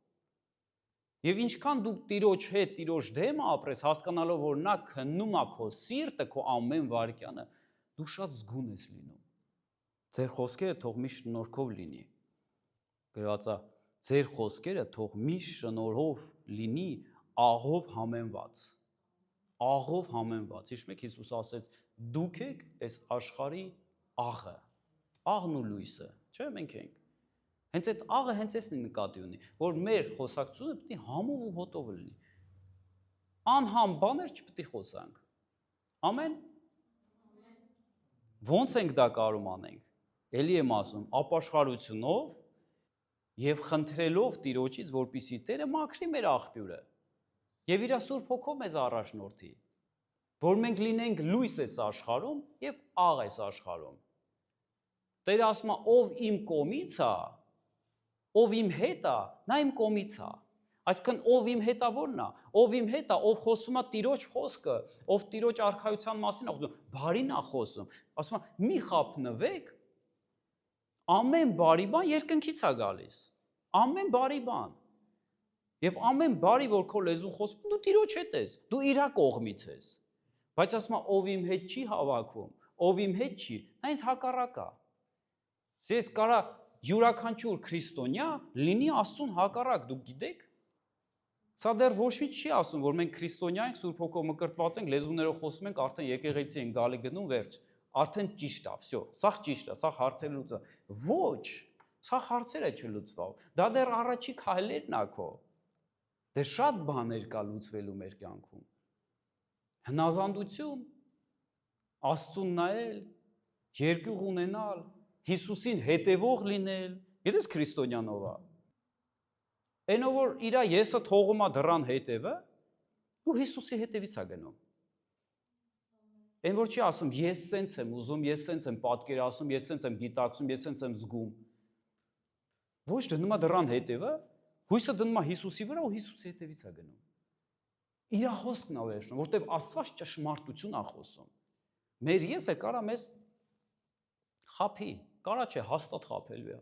Եվ ինչքան դու Տիրոջ հետ, Տիրոջ դեմ ապրես, հասկանալով, որ նա քննում է քո սիրտը, քո ամեն վարքյանը, դու շատ զգուն ես լինում։ Ձեր խոսքերը թող միշտ շնորհքով լինի։ Գրված է, ձեր խոսքերը թող միշտ շնորհով լինի, աղով համեմված։ Աղով համեմված։ Հիշում եք Հիսուս ասեց. դուք եք այս աշխարհի աղը, աղն ու լույսը, չէ՞ մենք ենք։ Հենց այդ աղը հենց էսն նկատի ունի, որ մեր խոսակցությունը պետք է համով ու հոտով լինի։ Անհամ բաներ չպետք է խոսանք։ Ամեն։ Ոնց ենք դա կարում անենք։ Էլի եմ ասում, ապաշխարությունով եւ խնդրելով Տիրոջից, որպեսզի Տերը մաքրի մեր աղբյուրը եւ իր Սուրբ Հոգով մեզ առաջնորդի, որ մենք լինենք լույս այս աշխարհում եւ աղ այս աշխարհում։ Տերը ասում է, ով իմ կողմից է, ով իմ հետ է, նա իմ կողմից է։ Այսինքն ով իմ հետ է որն է, ով իմ հետ է, ով խոսում է Տիրոջ խոսքը, ով Տիրոջ արքայության մասին է խոսում, բարին է խոսում։ Ասում է, մի խափնվեք, ամեն բարի բան երկնքից է գալիս։ Ամեն բարի բան։ Եվ ամեն բարի, որ քո լեզուն խոսում, դու Տիրոջ հետ ես, դու իրա կողմից ես։ Բայց ասում է, ով իմ հետ չի հավաքվում, ով իմ հետ չի, նա ինձ հակառակ է։ Ես կարա յուրաքանչյուր քրիստոնյա լինի Աստծուն հակառակ, դուք գիտեք։ Սա դեռ ոչ մի չի ասում, որ մենք քրիստոնյա ենք, Սուրբ Հոգով մկրտված ենք, լեզուներով խոսում ենք, արդեն եկեղեցի ենք գալի գնում, վերջ։ Արդեն ճիշտ է, всё, սա ճիշտ է, սա հարցերը լուծա։ Ոչ, սա հարցերը չլուծվավ։ Դա դեռ առաջի քայլերն է քո։ Դե շատ բաներ կա լուծվելու մեր կյանքում։ Հնազանդություն, Աստծուն նայել, երկյուղ ունենալ, Հիսուսին հետևող լինել, գիտես քրիստոնյանով է։ Այնով որ իր եսը թողում է դռան հետևը, ու Հիսուսի հետևից է գնում։ Այն որ չի ասում, ես սենց եմ ուզում, ես սենց եմ պատկերացնում, ես սենց եմ գիտակցում, ես սենց եմ զգում։ Ոչ, դնում է դռան հետևը, Հույսը դնում է Հիսուսի վրա ու Հիսուսի հետևից է գնում։ Իր խոսքն է վերջնում, որտեղ Աստված ճշմարտություն է խոսում։ Մեր եսը կարա մեզ խափի, կարա չէ հաստատ խափելու է։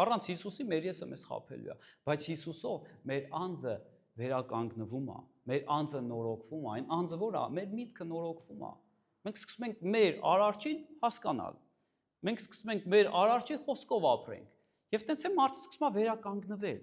Առանց Հիսուսի մեր եսը մեզ խափելու է, բայց Հիսուսով մեր անձը վերականգնվում է, մեր անձը նորոգվում է, այն անձը որ է, մեր միտքը նորոգվում է։ Մենք սկսում ենք մեր արարչին հասկանալ։ Մենք սկսում ենք մեր արարչի խոսքով ապրենք։ Եվ տենց է մարդը սկսում է վերականգնվել։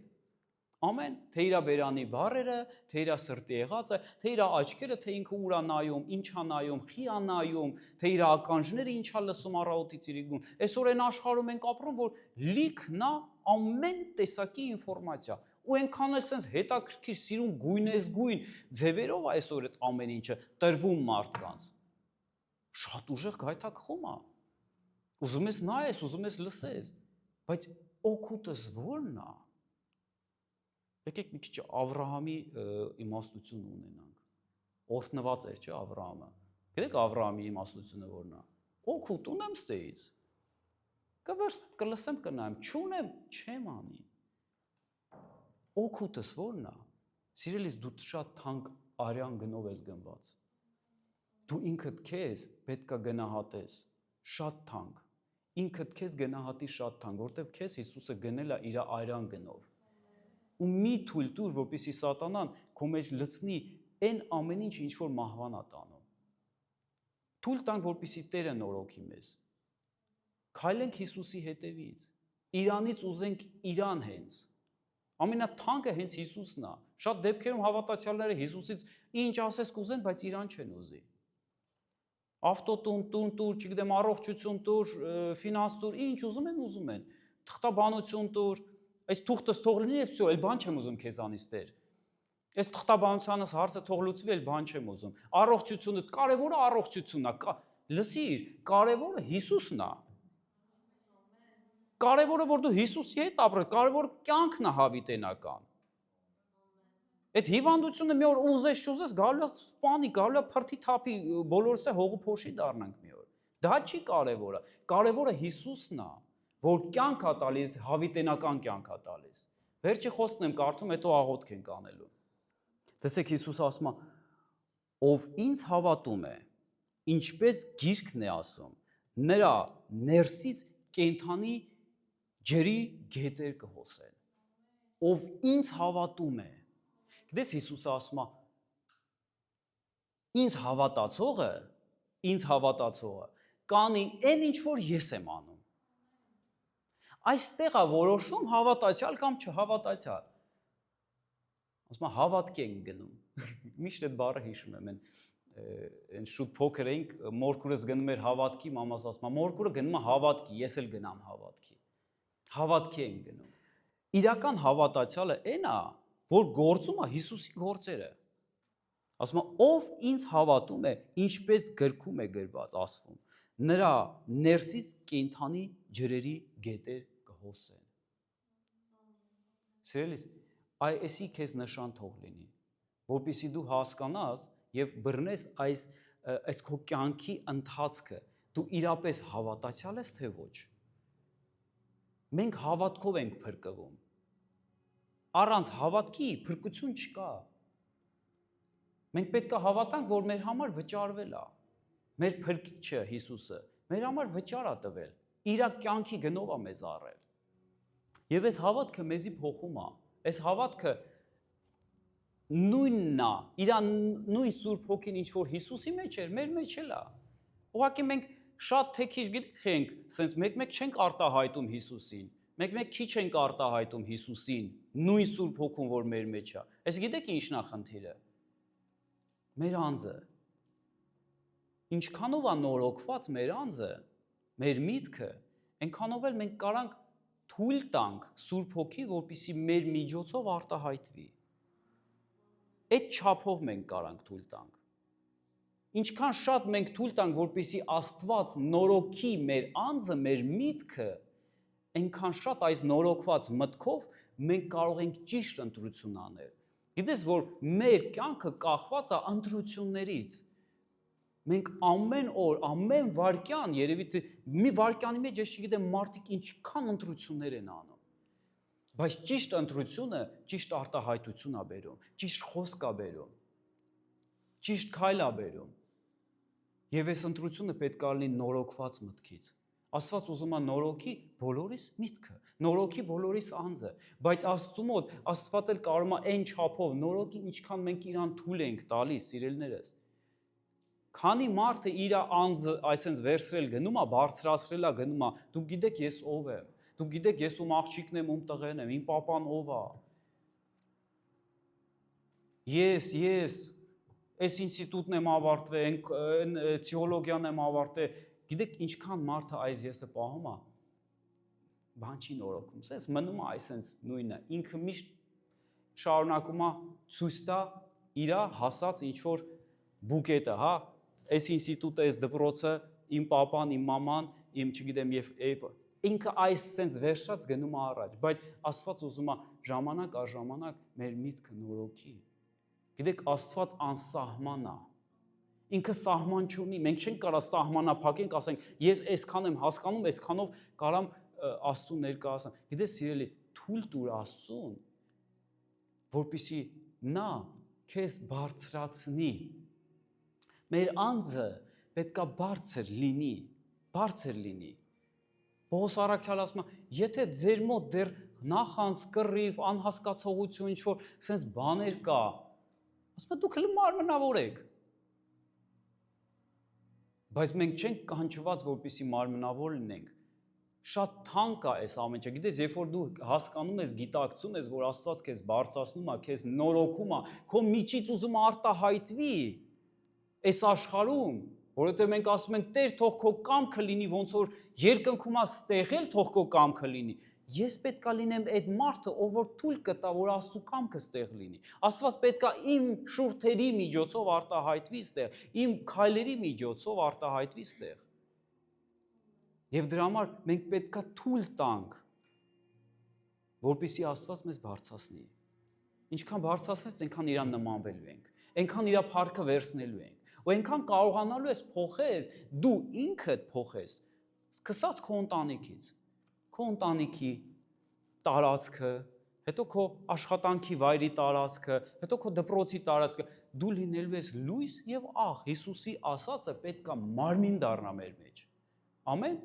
Ամեն, թե իր բերանի բառերը, թե իր սրտի եղածը, թե իր աչքերը, թե ինքը ուր է նայում, ինչ է նայում, խի է նայում, թե իր ականջները ինչ է լսում առավոտից իրիկուն։ Այսօր այն աշխարհում ենք ապրում, որ լիքն է ամեն տեսակի ինֆորմացիա։ Ու այնքան էլ sense հետաքրքիր սիրուն գույնեսգույն ձևերով այսօր այդ ամեն ինչը տրվում մարդկանց։ Շատ ուժեղ գայթակղում է։ Ուզում ես նայես, ուզում ես լսես, բայց օգուտս ո՞րն է։ Եկեք մի քիչ Ավրահամի իմաստություն ունենանք։ Օրհնված էր, չէ՞, Ավրահամը։ Գիտեք Ավրահամի իմաստությունը ո՞րն է։ Օգուտ ունեմ ստեից։ Կլսեմ, կնայեմ, չունեմ, չեմ անի։ Օգուտս ո՞րն է։ Սիրելիս, դու շատ թանկ արյան գնով ես գնված։ Դու ինքդ քեզ պետք է գնահատես, շատ թանկ։ Ինքդ քեզ գնահատի շատ թանկ, որտեղ քեզ Հիսուսը գնել է իր արյան գնով։ Ու մի թույլ տուր, որպեսզի սատանան քո մեջ լցնի այն ամեն ինչ, ինչ որ մահվան է տանում։ Թույլ տանք, որպեսզի Տերը նորոգի մեզ։ Քայլենք Հիսուսի հետևից։ Իրանից ուզենք իրան հենց։ Ամենաթանկը հենց Հիսուսն է։ Շատ դեպքերում հավատացյալները Հիսուսից ինչ ասես կուզեն, բայց իրան չեն ուզի։ Ավտոտուն, տուն, չգիտեմ, առողջություն տուր, ֆինանս տուր, ինչ ուզում են։ Թղթաբանություն տուր, այս թուղթս թող լինի եւ всё, այլ բան չեմ ուզում քեզանից Տեր։ Այս թղթաբանությանս հարցը թող լուծվի, այլ բան չեմ ուզում։ Առողջությունը, կարևորը առողջությունն է։ Լսիր, կարևորը Հիսուսն է։ Կարևորը որ դու Հիսուսի հետ ապրես, կարևորը կյանքն է հավիտենական։ Այդ հիվանդությունը մի օր ուզես չուզես, գալու է սպանի, գալու է փրթի թափի, բոլորս է հողու փոշի դառնանք մի օր։ Դա չի կարևորը։ Կարևորը Հիսուսն է, որ կյանք է տալիս, հավիտենական կյանք է տալիս։ Վերջի խոսքն եմ կարդում, հետո աղոթք ենք անելու։ Տեսեք Հիսուսը ասում է, ով ինձ հավատում է, ինչպես գիրքն է ասում, նրա ներսից կենդանի ջրի գետեր կհոսեն։ Ով ինձ հավատում է։ Գիտես Հիսուսը ասում է, ինձ հավատացողը կանի այն ինչ որ ես եմ անում։ Այստեղ է որոշվում հավատացյալ կամ չհավատացյալ։ Ասում է հավատքի ենք գնում։ Միշտ այդ բառը հիշում եմ, այն շուտ փոքր էինք, մորքուրս գնում էր հավատքի, մամաս ասում է, մորքուրը գնում է հավատքի, ես էլ գնամ հավատքի։ Հավատքի ենք գնում։ Իրական հավատացյալը այն է, որ գործում է Հիսուսի գործերը։ Ասում է, ով ինձ հավատում է, ինչպես գրքում է գրված, ասվում, նրա ներսից կենդանի ջրերի գետեր կհոսեն։ Սիրելիս, այսի քեզ նշան թող լինի, որպեսզի դու հասկանաս եւ բռնես այս քո կյանքի ընթացքը, դու իրապես հավատացյալ ես թե ոչ։ Մենք հավատքով ենք փրկվում։ Առանց հավատքի փրկություն չկա։ Մենք պետք է հավատանք, որ մեր համար վճարվել է։ Մեր փրկիչը Հիսուսը մեր համար վճար է տվել։ Իր կյանքի գնով է մեզ առել։ Եվ այս հավատքը մեզի փոխում է։ Այս հավատքը նույնն է, իր նույն Սուրբ Հոգին ինչ որ Հիսուսի մեջ էր, մեր մեջ էլ է։ Ուղղակի մենք շատ թե քիչ գիտենք, սենց մեկ-մեկ չենք արտահայտում Հիսուսին։ Մեկ-մեկ քիչ ենք արտահայտում Հիսուսին, նույն Սուրբ Հոգուն, որ մեր մեջ է։ Այս գիտեք ինչն է խնդիրը։ Մեր անձը։ Ինչքանով է նորոգված մեր անձը, մեր միտքը, այնքանով էլ մենք կարանք թույլ տանք Սուրբ Հոգի, որպեսզի մեր միջոցով արտահայտվի։ Այդ չափով մենք կարանք թույլ տանք։ Ինչքան շատ մենք թույլ տանք, որպեսզի Աստված նորոգի մեր անձը, մեր միտքը, այնքան շատ այս նորոգված մտքով մենք կարող ենք ճիշտ ընտրություն անել։ Գիտես, որ մեր կյանքը կախված է ընտրություններից։ Մենք ամեն օր, ամեն վայրկյան, երևի թե մի վայրկյանի մեջ ես չգիտեմ մարդիկ ինչքան ընտրություններ են անում։ Բայց ճիշտ ընտրությունը ճիշտ արտահայտություն է բերում, ճիշտ խոսք է բերում, ճիշտ քայլ է բերում։ Եվ այս ընտրությունը պետք է լինի նորոգված մտքից։ Աստված ուզում է նորոգի բոլորիս միտքը, նորոգի բոլորիս անձը, բայց Աստծու մոտ Աստված էլ կարող է այն չափով նորոգի, ինչքան մենք իրան թույլ ենք տալիս, սիրելիներս։ Քանի մարդը իր անձը այսպես վերցրել գնում է, բարձրացրել է գնում է, դուք գիտեք ես ով եմ, դուք գիտեք ես ում աղջիկն եմ, ում տղեն եմ, իմ պապան ով է։ Ես այս ինստիտուտն եմ ավարտվել, թեոլոգիան եմ ավարտել, գիտեք ինչքան մարդը այս եսը պահում է, բան չի նորոգում, սենց մնում է այսպես նույնը, ինքը միշտ շարունակում է ցույց տա իր հասած ինչ-որ բուկետը, հա, այս ինստիտուտը, այս դպրոցը, իմ պապան, իմ մաման, իմ չգիտեմ եւ ինքը այս սենց վերջած գնում է առաջ, բայց Աստված ուզում է ժամանակ առ ժամանակ մեր միտքը նորոգի։ Գիտեք, Աստված անսահման է։ Ինքը սահման չունի, մենք չենք կարող սահմանափակենք, ասենք, ես այսքան եմ հասկանում, այսքանով կարամ Աստծուն ներկայացնեմ։ Գիտես, սիրելի, թույլ տուր Աստծուն, որպեսզի նա քեզ բարձրացնի։ Մեր անձը պետք է բարձր լինի։ Պողոս առաքյալը ասում է, եթե ձեր մոտ դեռ նախանց, կռիվ, անհասկացողություն, ինչ-որ սենց բաներ կա, ասում է դուք հենց մարմնավոր եք։ Բայց մենք չենք կանչված, որպեսզի մարմնավոր լինենք։ Շատ թանկ է այս ամեն ինչը։ Գիտես, երբ որ դու հասկանում ես, գիտակցում ես, որ Աստված քեզ բարձրացնում է, քեզ նորոգում է, քո միջից ուզում արտահայտվի այս աշխարհում, որովհետև մենք ասում ենք Տեր, թող քո կամքը լինի, ոնց որ երկնքում է ստեղել, թող քո կամքը լինի։ Ես պետք է լինեմ այդ մարդը, ով որ թույլ կտա, որ Աստծո կամքը ստեղ լինի։ Աստված պետք է իմ շուրթերի միջոցով արտահայտվի ստեղ, իմ քայլերի միջոցով արտահայտվի ստեղ։ Եվ դրա համար մենք պետք է թույլ տանք, որպեսզի Աստված մեզ բարձրացնի։ Ինչքան բարձրացնես, այնքան իրան նմանվելու ենք, այնքան իր փառքը վերցնելու ենք։ Ու այնքան կարողանալու ես փոխես, դու ինքդ փոխես, սկսած քո ընտանիքի տարածքը, հետո քո աշխատանքի վայրի տարածքը, հետո քո դպրոցի տարածքը, դու լինելու ես լույս եւ աղ։ Հիսուսի ասածը պետք է մարմին դառնա մեր մեջ։ Ամեն։